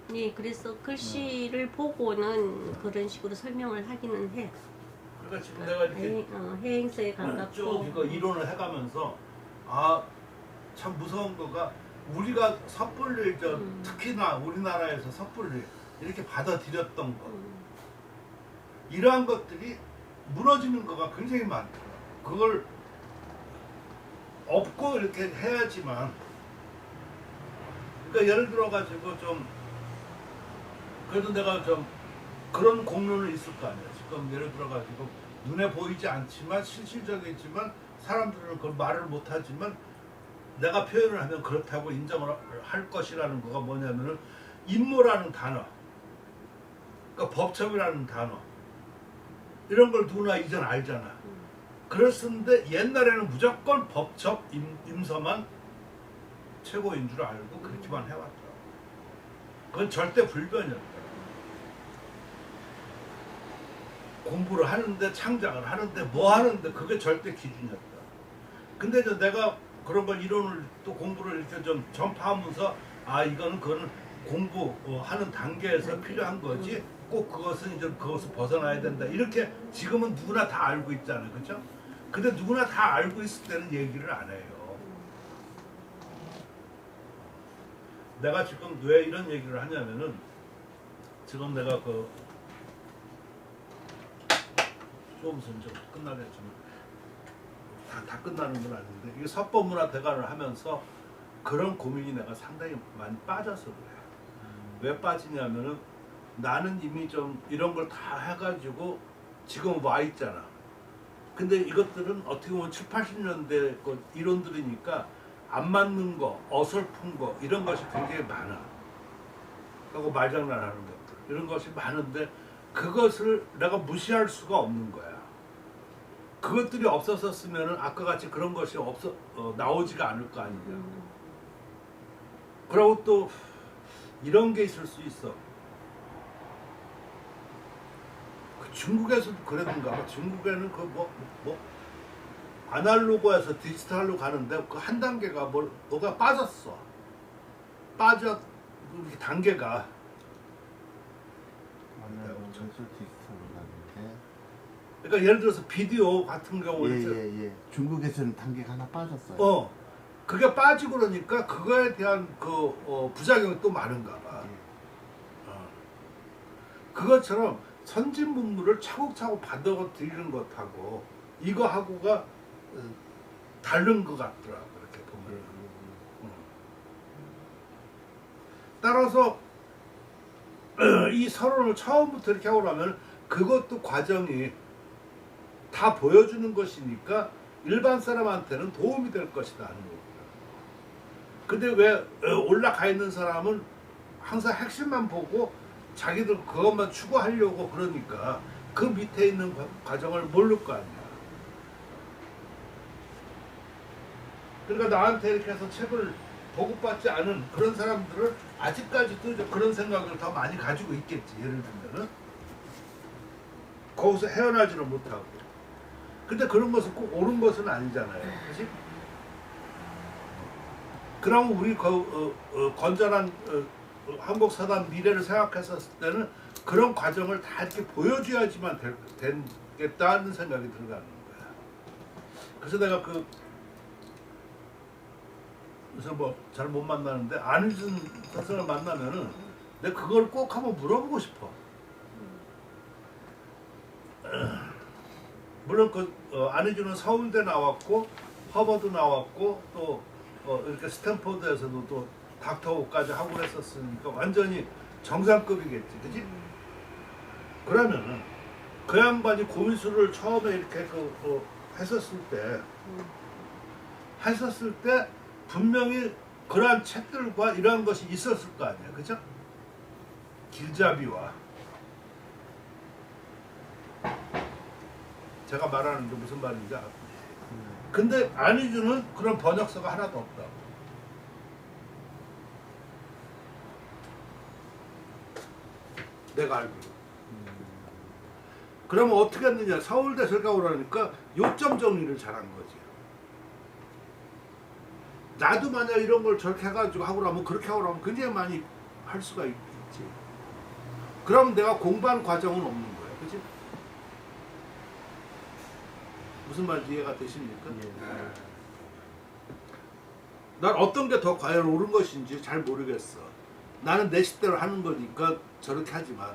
네, 그래서 글씨를 보고는 그런 식으로 설명을 하기는 해. 그러니까 지금 내가 이렇게 해행서에 쭉 가깝고. 이거 이론을 해가면서 아 참 무서운 거가 우리가 섣불리 특히나 우리나라에서 섣불리 이렇게 받아들였던 것 이러한 것들이 무너지는 거가 굉장히 많더라. 그걸 없고 이렇게 해야지만 그러니까 예를 들어 가지고 좀 그래도 내가 좀 그런 공론은 있을 거 아니야. 지금 예를 들어 가지고 눈에 보이지 않지만 실질적이지만 사람들은 그걸 말을 못 하지만 내가 표현을 하면 그렇다고 인정을 할 것이라는 거가 뭐냐면은 임모라는 단어, 그러니까 법첩이라는 단어 이런 걸 누구나 이젠 알잖아. 그랬었는데 옛날에는 무조건 법첩, 임서만 최고인 줄 알고 그렇게만 해왔더라고. 그건 절대 불변이었다. 공부를 하는데 창작을 하는데 뭐 하는데 그게 절대 기준이었다. 근데 이제 내가 그런 걸 이론을 또 공부를 이렇게 좀 전파하면서 아 이거는 그거는 공부하는 단계에서 필요한 거지 꼭 그것은 이제 그것을 벗어나야 된다 이렇게 지금은 누구나 다 알고 있잖아요, 그렇죠? 근데 누구나 다 알고 있을 때는 얘기를 안 해요. 내가 지금 왜 이런 얘기를 하냐면은 지금 내가 그 조금 좀 끝나겠지만 다 끝나는 건 아닌데 이게 서법문화 대관을 하면서 그런 고민이 내가 상당히 많이 빠져서 그래. 왜 빠지냐면은 나는 이미 좀 이런 걸 다 해가지고 지금 와 있잖아. 근데 이것들은 어떻게 보면 7, 80년대 그 이론들이니까 안 맞는 거, 어설픈 거 이런 것이 굉장히 많아. 그리고 말장난하는 것들 이런 것이 많은데 그것을 내가 무시할 수가 없는 거야. 그것들이 없었었으면은 아까 같이 그런 것이 나오지가 않을 거 아니냐. 그리고 또 이런 게 있을 수 있어. 그 중국에서도 그랬는가 봐. 중국에는 그 뭐 아날로그에서 디지털로 가는데 그 한 단계가 뭐가 빠졌어. 빠져 이렇게 단계가. 전술 디지털로 가는데. 그러니까 예를 들어서 비디오 같은 경우는 예. 중국에서는 단계가 하나 빠졌어요. 그게 빠지고 그러니까 그거에 대한 그 부작용이 또 많은가 봐. 그것처럼 선진 문물을 차곡차곡 받아들이는 것하고 이거하고가 다른 것 같더라고 이렇게 보면. 따라서 이 서론을 처음부터 이렇게 하고 나면 그것도 과정이 다 보여주는 것이니까 일반 사람한테는 도움이 될 것이다 하는 거구나. 근데 왜 올라가 있는 사람은 항상 핵심만 보고 자기들 그것만 추구하려고 그러니까 그 밑에 있는 과정을 모를 거 아니야. 그러니까 나한테 이렇게 해서 책을 보급받지 않은 그런 사람들은 아직까지도 그런 생각을 더 많이 가지고 있겠지. 예를 들면은 거기서 헤어나지를 못하고. 근데 그런 것은 꼭 옳은 것은 아니잖아요. 그렇지? 그러면 우리 건전한 한국 사단 미래를 생각했었을 때는 그런 과정을 다 이렇게 보여줘야지만 되겠다는 생각이 들어가는 거야. 그래서 내가 그래서 뭐 잘 못 만나는데 안희준 선생을 만나면은 내가 그걸 꼭 한번 물어보고 싶어. 물론 안희준은 서울대 나왔고 허버드 나왔고 또 이렇게 스탠포드에서도 또 닥터호까지 하고 그랬었으니까 완전히 정상급이겠지, 그지? 그러면은 그 양반이 고민수를 처음에 이렇게 했었을 때 분명히 그러한 책들과 이러한 것이 있었을 거 아니야, 그죠? 길잡이와 제가 말하는 게 무슨 말인지 알고. 근데 안희준은 그런 번역서가 하나도 없다고. 내가 알기로. 그러면 어떻게 했느냐? 서울대 설가고 그러니까 요점 정리를 잘한 거지. 나도 만약 이런 걸 저렇게 해가지고 하고 나면 그렇게 하고 나면 굉장히 많이 할 수가 있지. 그럼 내가 공부한 과정은 없는 거야. 그치? 무슨 말인지 이해가 되십니까? 난 어떤 게 더 과연 옳은 것인지 잘 모르겠어. 나는 내 식대로 하는 거니까 저렇게 하지만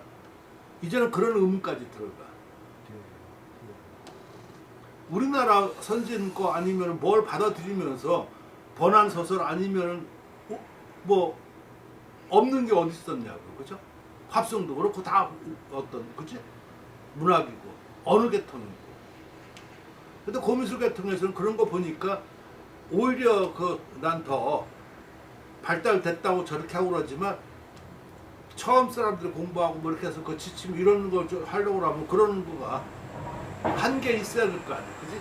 이제는 그런 의문까지 들어가. 우리나라 선진 거 아니면 뭘 받아들이면서 번안 소설 아니면 뭐 없는 게 어디 있었냐고, 그죠? 합성도 그렇고 다 그치? 문학이고 어느 계통이고. 근데 고미술 계통에서는 그런 거 보니까 오히려 난 더 발달됐다고 저렇게 하고 그러지만 처음 사람들이 공부하고 뭐 이렇게 해서 그 지침 이런 걸 하려고 하면 그러는 거가 한계 있어야 될 거 아니야, 그지?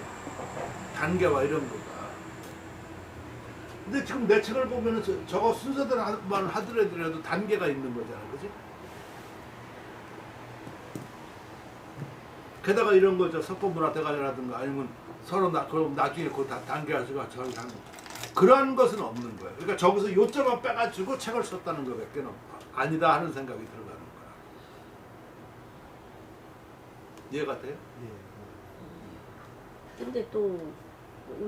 단계와 이런 거가. 근데 지금 내 책을 보면은 저거 순서대로만 하더라도 단계가 있는 거잖아, 그지? 게다가 이런 거죠. 서법문화 대관이라든가 아니면 서로 그럼 나중에 그 단계가지고 저기 하는 거. 그러한 것은 없는 거예요. 그러니까 저기서 요점만 빼가지고 책을 썼다는 거밖에 아니다 하는 생각이 들어가는 거야. 이해가 돼요? 근데 또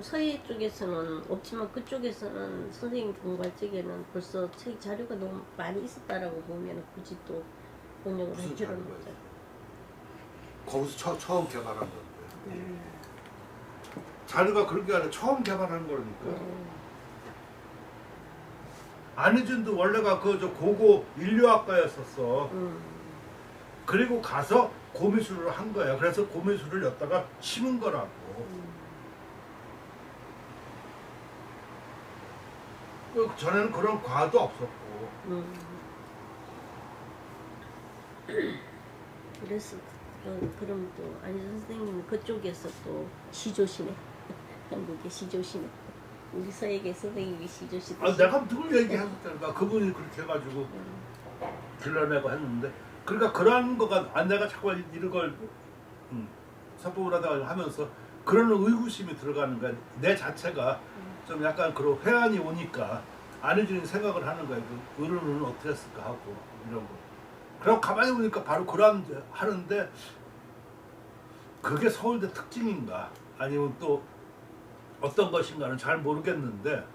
서예 쪽에서는 없지만 그쪽에서는 선생님 공부할 적에는 벌써 책 자료가 너무 많이 있었다라고 보면 굳이 또 번역을 무슨 할 필요는 자료가 없죠. 있어요? 거기서 처음 개발한 건데. 자료가 그렇게 아니라 처음 개발한 거니까. 안희준도 원래가 그 저 고고 인류학과였었어. 그리고 가서 고미술을 한 거야. 그래서 고미술을 여기다가 심은 거라고. 그 전에는 그런 과도 없었고. 그래서 그럼 또 안희준 선생님은 그쪽에서 또 시조시네. 한국의 시조시네. 우리 서예계 선생님이 시조시. 아, 내가 누굴 얘기했었잖아. 그분이 그렇게 해가지고 길러내고 했는데, 그러니까 그런 거가 내가 자꾸 이런 걸 사법을 하다가 하면서 그런 의구심이 들어가는 거야. 내 자체가 좀 약간 그런 회한이 오니까 안희준이 생각을 하는 거야. 그 어른은 어떻게 했을까 하고 이런 거. 그럼 가만히 보니까 바로 그런 하는데, 그게 서울대 특징인가 아니면 또 어떤 것인가는 잘 모르겠는데,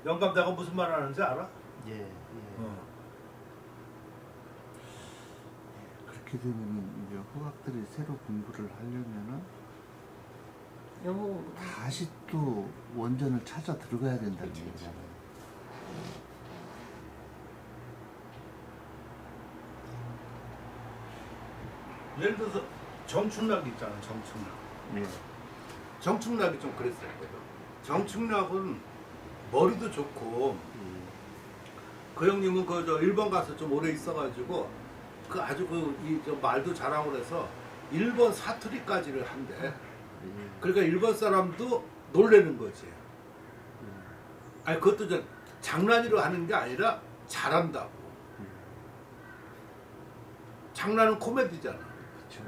영감 내가 무슨 말 하는지 알아? 예. 어. 그렇게 되면 이제 후학들이 새로 공부를 하려면은 영어 공부. 다시 또 원전을 찾아 들어가야 된다는 얘기잖아요. 예를 들어서 정충락 있잖아. 정충락. 예. 정충락이 좀 그랬었거든. 정충락은 머리도 좋고, 그 형님은 그 저 일본 가서 좀 오래 있어가지고 그 아주 이 저 말도 잘하고 그래서 일본 사투리까지를 한대. 그러니까 일본 사람도 놀래는 거지. 아니 그것도 저 장난으로 하는 게 아니라 잘한다고. 장난은 코미디잖아. 그렇죠.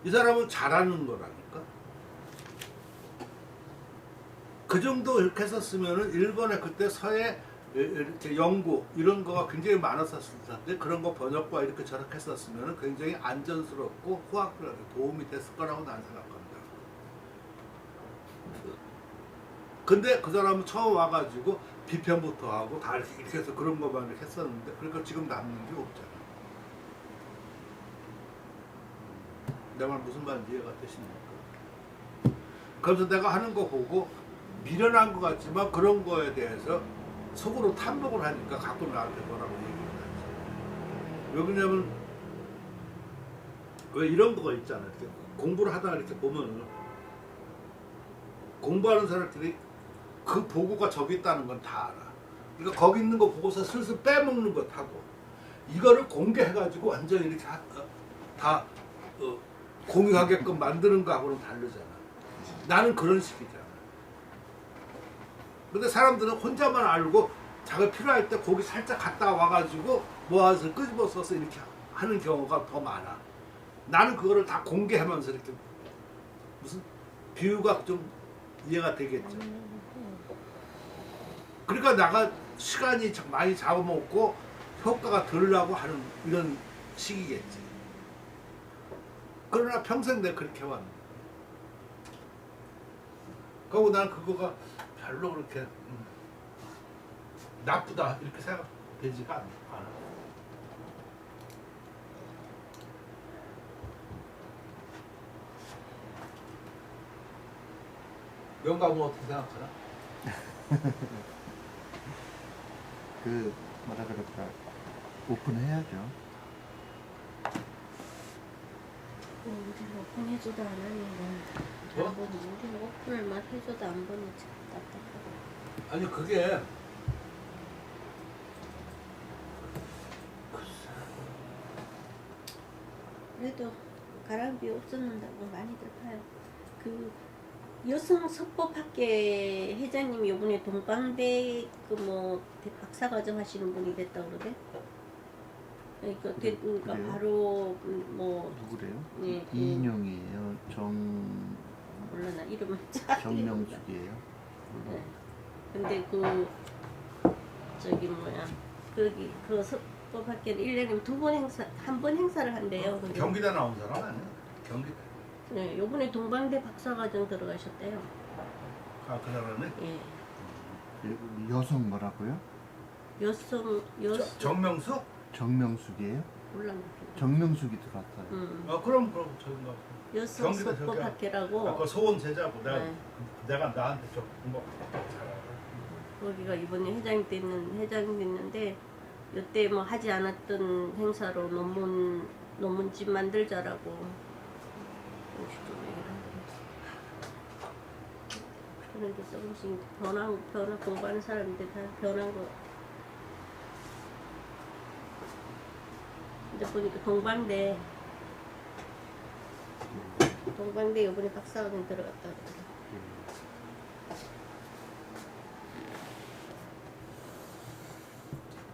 이 사람은 잘하는 거라니까. 그 정도 이렇게 했었으면은 일본에 그때 서예 이렇게 연구 이런 거가 굉장히 많았었을 텐데, 그런 거 번역과 이렇게 저렇게 했었으면은 굉장히 안전스럽고 후학들한테 도움이 됐을 거라고 나는 생각합니다. 근데 그 사람은 처음 와가지고 비편부터 하고 다 이렇게 해서 그런 것만 이렇게 했었는데, 그러니까 지금 남는 게 없잖아. 내 말 무슨 말인지 이해가 되십니까? 그래서 내가 하는 거 보고 미련한 것 같지만 그런 거에 대해서 속으로 탐복을 하니까 가끔 나한테 뭐라고 얘기를 하지. 왜 그러냐면, 왜 이런 거가 있잖아. 이렇게 공부를 하다가 이렇게 보면 공부하는 사람들이 그 보고가 저기 있다는 건 다 알아. 그러니까 거기 있는 거 보고서 슬슬 빼먹는 것하고, 이거를 공개해가지고 완전 이렇게 다 공유하게끔 만드는 거하고는 다르잖아. 나는 그런 식이잖아. 근데 사람들은 혼자만 알고 자기 필요할 때 거기 살짝 갔다 와가지고 모아서 끄집어 써서 이렇게 하는 경우가 더 많아. 나는 그거를 다 공개하면서 이렇게, 무슨 비유가 좀 이해가 되겠죠. 그러니까 내가 시간이 많이 잡아먹고 효과가 덜 나고 하는 이런 식이겠지. 그러나 평생 내가 그렇게 해왔는데, 그리고 난 그거가 별로 그렇게 나쁘다 이렇게 생각되지가 않아. 영감은 어떻게 생각하나? 그 뭐라 그럴까, 오픈해야죠. 우리는 오픈해줘도 안 하니까. 뭐? 안 보니 우리는 오픈을 막 해줘도 안 보니 참 답답하고. 아니 그게 그래도 가랑비 없었는다고 많이들 봐요. 그 여성 석법학계 회장님이 이번에 동방대 그 뭐 박사과정 하시는 분이 됐다 그러대. 그러니까, 그러니까 그래요? 바로 뭐 누구래요? 예, 이인영이에요. 몰라 나 이름은 정명숙이에요. 네. 근데 그 저기 뭐야 거기 그 석법학계는 1년에 2번 행사, 한 번 행사를 한대요. 근데 경기대 나온 사람 아니야? 경기대. 네, 요번에 동방대 박사과정 들어가셨대요. 아, 그 사람이? 예. 여성 뭐라고요? 정명수? 정명숙이에요? 몰라. 정명숙이 들어왔어요. 그럼 저긴가. 여성 경기도 저기야. 석고학회라고 아까 소원 제자고 네. 내가 나한테 좀 뭐. 잘 알아. 거기가 이번에 회장이 됐는데 이때 뭐 하지 않았던 행사로 논문집 만들자라고 그런 게 조금씩 변화 공부하는 사람인데 다 변한 거. 이제 보니까 동방대 이번에 박사학원 들어갔다 그러더라고.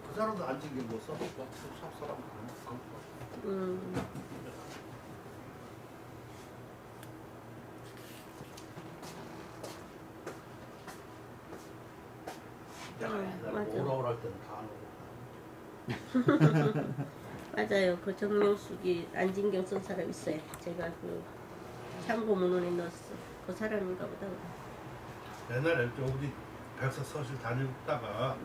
그 사람도 안 챙긴 거 써. 샵 사람. 맞아. 오라오라 할 때는 다 안 오고. 맞아요. 그 정명숙이 안진경 쓴 사람 있어요. 제가 그 참고문헌에 넣었어. 그 사람인가 보다. 옛날에 저 우리 백석서실 다니다가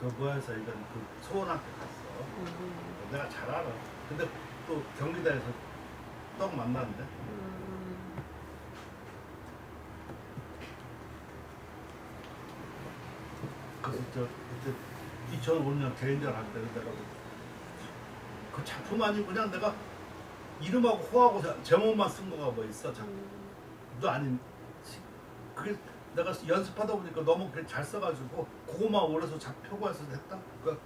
그 뭐해서 이건 그 소원한테 갔어. 내가 잘 알아. 근데 또 경기도에서 떡 만났는데. 그래서 그때 2005년 개인전 할 때 내가 그 작품 아니고 그냥 내가 이름하고 호하고 제목만 쓴 거가 뭐 있어. 너 아닌 그게 내가 연습하다 보니까 너무 잘 써가지고 그거만 올려서 표고해서 했다. 그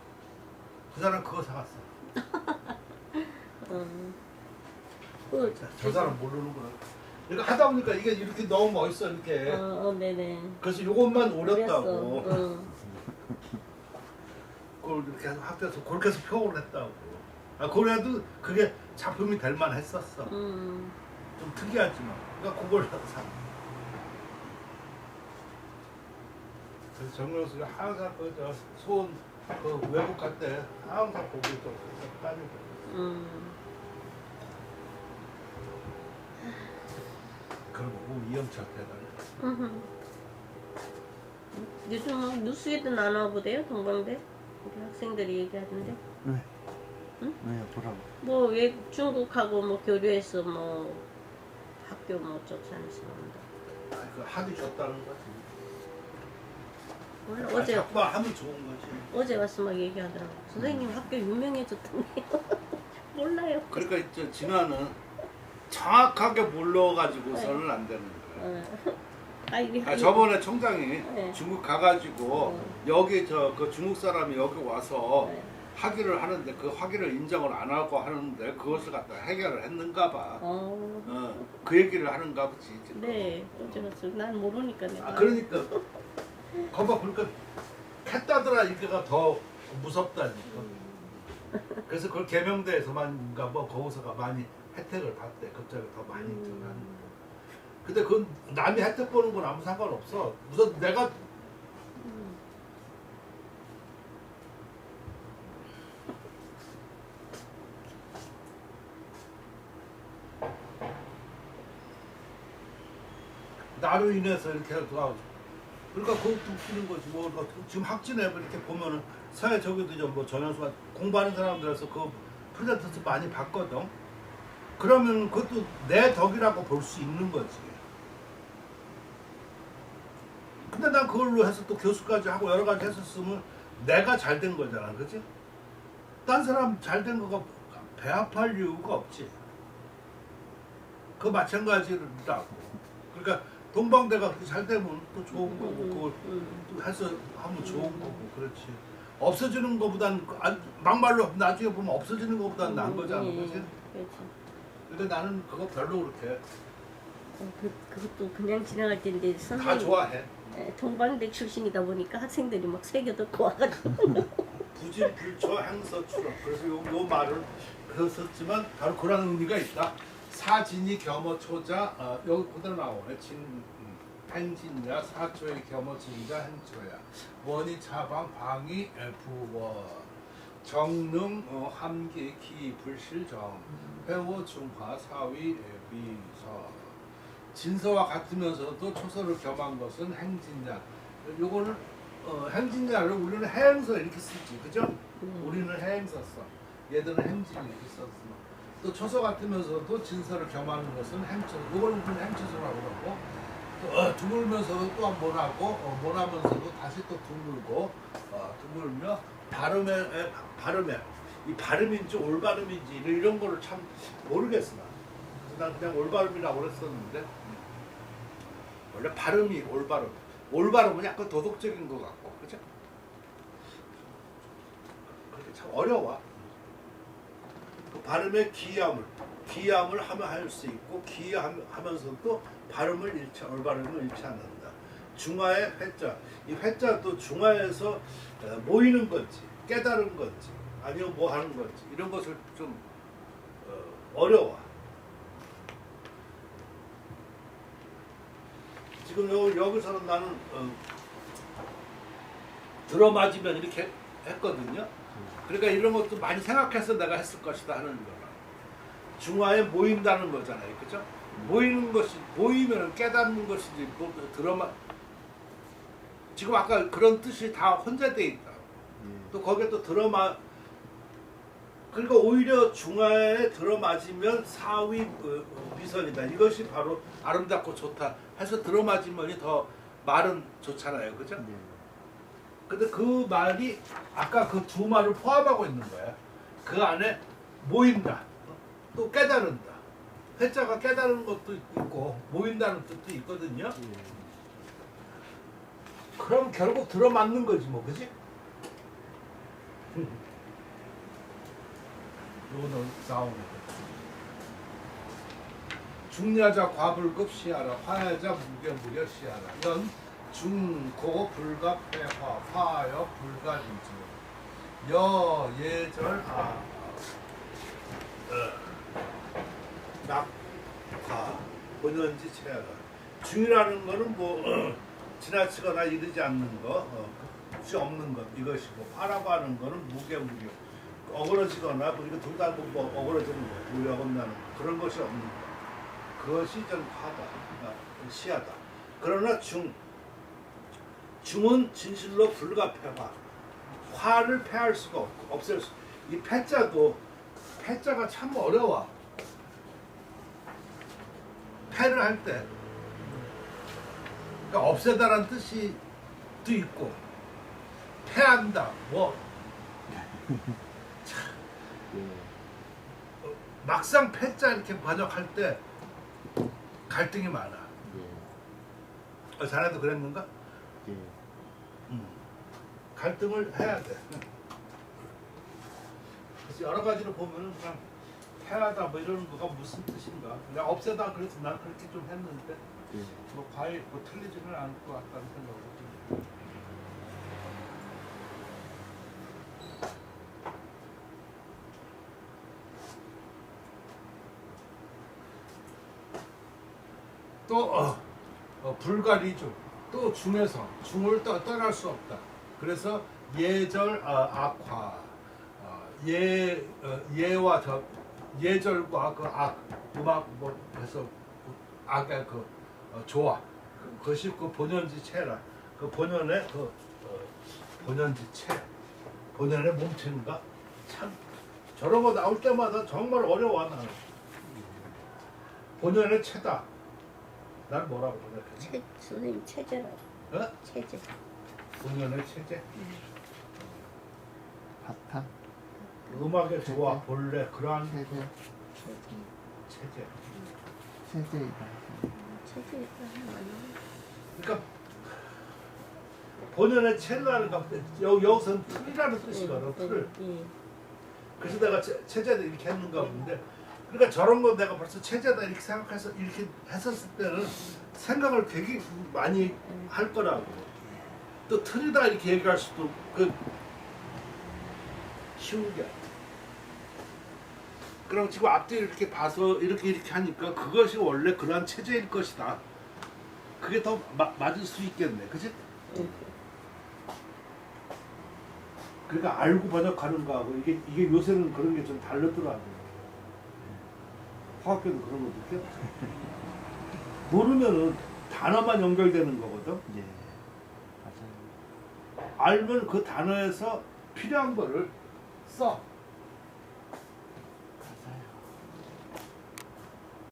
사람 그거 사갔어. 저 사람 모르는구나. 이거 하다 보니까 이게 이렇게 너무 멋있어 이렇게. 네네. 그래서 이것만 오렸다고. 그랬어. 그걸 이렇게 해서 학교에서 그렇게 해서 표고를 했다고. 그래도 그게 작품이 될 만했었어. 좀 특이하지만. 그러니까 그걸 사. 그래서 정명수가 항상 그저 소원 그 외국 갈 때 항상 거기 좀 다니고. 그리고 이영철 대단. 요즘 뉴스에도 나나 보대요, 동방대? 우리 학생들이 얘기하던데. 네. 응? 네, 보라고. 뭐 왜 중국하고 뭐 교류해서 뭐 학교 뭐 어쩌고 하면서 나온다. 그 하기 좋다는 거지. 몰라, 어제 자꾸 하면 좋은 거지. 어제 와서 막 얘기하더라고. 선생님 학교 유명해졌던데요. 몰라요. 그러니까 이제 진화는 정확하게 몰라가지고서는 안 되는 거야. 이게 저번에 총장이 네. 중국 가가지고 여기 그 중국 사람이 여기 와서 네. 학위를 하는데 그 학위를 인정을 안 하고 하는데 그것을 갖다 해결을 했는가 봐. 그 얘기를 하는가 보지. 지금. 네, 어제 봤어. 난 모르니까 내가. 그러니까 거봐 보니까 했다더라 이게가 더 무섭다니까. 그래서 그걸 계명대에서만인가 뭐 거기서가 많이 혜택을 받대. 갑자기 더 많이 들어가는 거. 근데 그건 남이 혜택 보는 건 아무 상관없어. 우선 내가 나로 인해서 이렇게 해서 그러니까 그것도 웃기는 거지. 뭐 지금 학진에 이렇게 보면은 서해 저기도 뭐 전현수가 공부하는 사람들에서 그 프레젠터스 많이 봤거든. 그러면 그것도 내 덕이라고 볼 수 있는 거지. 근데 난 그걸로 해서 또 교수까지 하고 여러 가지 했었으면 내가 잘 된 거잖아, 그지? 딴 사람 잘 된 거가 배합할 이유가 없지. 그 마찬가지라고. 그러니까 동방대가 그렇게 잘 되면 또 좋은 거고 그걸 또 해서 하면 좋은 거고 그렇지. 없어지는 거보단 막말로 나중에 보면 없어지는 거보단 나은 거잖아, 그지? 그렇지. 근데 나는 그거 별로 그렇게 그것도 그냥 지나갈 텐데 다 선생님 좋아해. 동방대 출신이다 보니까 학생들이 막 새겨 듣고 와가지고 부진불초 행서 추락. 그래서 요 말을 썼지만 바로 그런 의미가 있다. 사진이 겸어초자 여기 그대로 나오네. 행진야 사초의 겸어진자 행초야 원이 차방 방이 부워 정능 함기 기 불실정 회호 중화 사위 비서 진서와 같으면서도 초서를 겸한 것은 행진야. 요거는 행진자를 우리는 해행서 이렇게 쓰지, 그죠? 우리는 해행서 써. 얘들은 행진 이렇게 썼어. 또 초서 같으면서도 진서를 겸하는 것은 행처. 이걸 우리는 행처서라고 그러고, 또 드물면서도 또한 모나고, 모나면서도 다시 또 드물고, 드물며 발음에 이 발음인지 올발음인지 이런 거를 참 모르겠어. 난 그냥 올발음이라고 그랬었는데 원래 발음이 올발음. 올발음은 약간 도덕적인 것 같고, 그죠? 그렇게 참 어려워. 그 발음의 기함을 하면 할 수 있고 기하면서도 발음을 올발음을 잃지 않는다. 중화의 회자, 이 회자도 중화에서 모이는 건지 깨달은 건지 아니면 뭐 하는 건지 이런 것을 좀 어려워. 지금 여기서는 나는 들어맞으면 이렇게 했거든요. 그러니까 이런 것도 많이 생각해서 내가 했을 것이다 하는 거라. 중화에 모인다는 거잖아요, 그죠? 모이는 것이 모이면 깨닫는 것이지 뭐 지금 아까 그런 뜻이 다 혼재돼 있다. 또 거기에 또 그러니까 오히려 중화에 들어맞으면 사위 미선이다. 이것이 바로 아름답고 좋다 해서 들어맞으면이 더 말은 좋잖아요, 그죠? 근데 그 말이 아까 그 두 말을 포함하고 있는 거야. 그 안에 모인다, 또 깨달은다. 회자가 깨달은 것도 있고 모인다는 뜻도 있거든요. 그럼 결국 들어맞는 거지 뭐, 그지? 요거는 나오는 거. 중야자 과불급 시하라, 화야자 무견무려 시하라. 이건 중고 불가 폐화, 화여 불가리지. 여 예절 낙화 본연지 체하라. 중이라는 거는 뭐 지나치거나 이르지 않는 거, 혹시 없는 것 이것이고, 화라고 하는 거는 무견무려 어그러지거나 그리고 둘 다 뭐 어그러지는 거, 무려 어긋나는 그런 것이 없는 것. 그것이 전 화다, 시하다. 그러나 중은 진실로 불가폐화. 화를 패할 수가 없고 없앨 수. 이 패자가 참 어려워. 패를 할 때, 그러니까 없애다라는 뜻이 또 있고, 패한다. 뭐 막상 패자 이렇게 번역할 때 갈등이 많아. 자네도 그랬는가? 갈등을 해야 돼. 그래서 여러 가지로 보면은 그냥 패하다 뭐 이런 거가 무슨 뜻인가? 그냥 없애다 그래서 난 그렇게 좀 했는데 뭐 과히 뭐 틀리지는 않을 것 같다는 생각으로. 또 불가리주, 또 중에서 중을 떠날 수 없다. 그래서 예절 악화, 예와 예절과 그 악, 음악 뭐 해서 악의 그 조화, 그것이 그 본연지 체라. 그 본연의 본연지 체, 본연의 몸체인가? 참 저런 거 나올 때마다 정말 어려워 나는. 본연의 체다. 난 뭐라고 생각해? 선생님 체제라고. 어? 체제. 본연의 체제? 바탕, 음악의 조화, 본래 그러한 체제, 체제. 체제이다. 체제가 그러니까 본연의 체라는 거 여기서는 틀이라는 뜻이거든. 틀. 그래서 내가 체제다 이렇게 했는가 본데, 그러니까 저런 거 내가 벌써 체제다 이렇게 생각해서 이렇게 했었을 때는 생각을 되게 많이 할 거라고. 또 틀이다 이렇게 얘기할 수도 쉬운 게 아니야. 그럼 지금 앞뒤 이렇게 봐서 이렇게 하니까 그것이 원래 그러한 체제일 것이다. 그게 더 맞을 수 있겠네, 그치? 그러니까 알고 번역하는 거하고 이게 요새는 그런 게 좀 다르더라고. 화학교도 그런 거 느껴? 모르면은 단어만 연결되는 거거든. 예, 맞아요. 알면 그 단어에서 필요한 거를 써.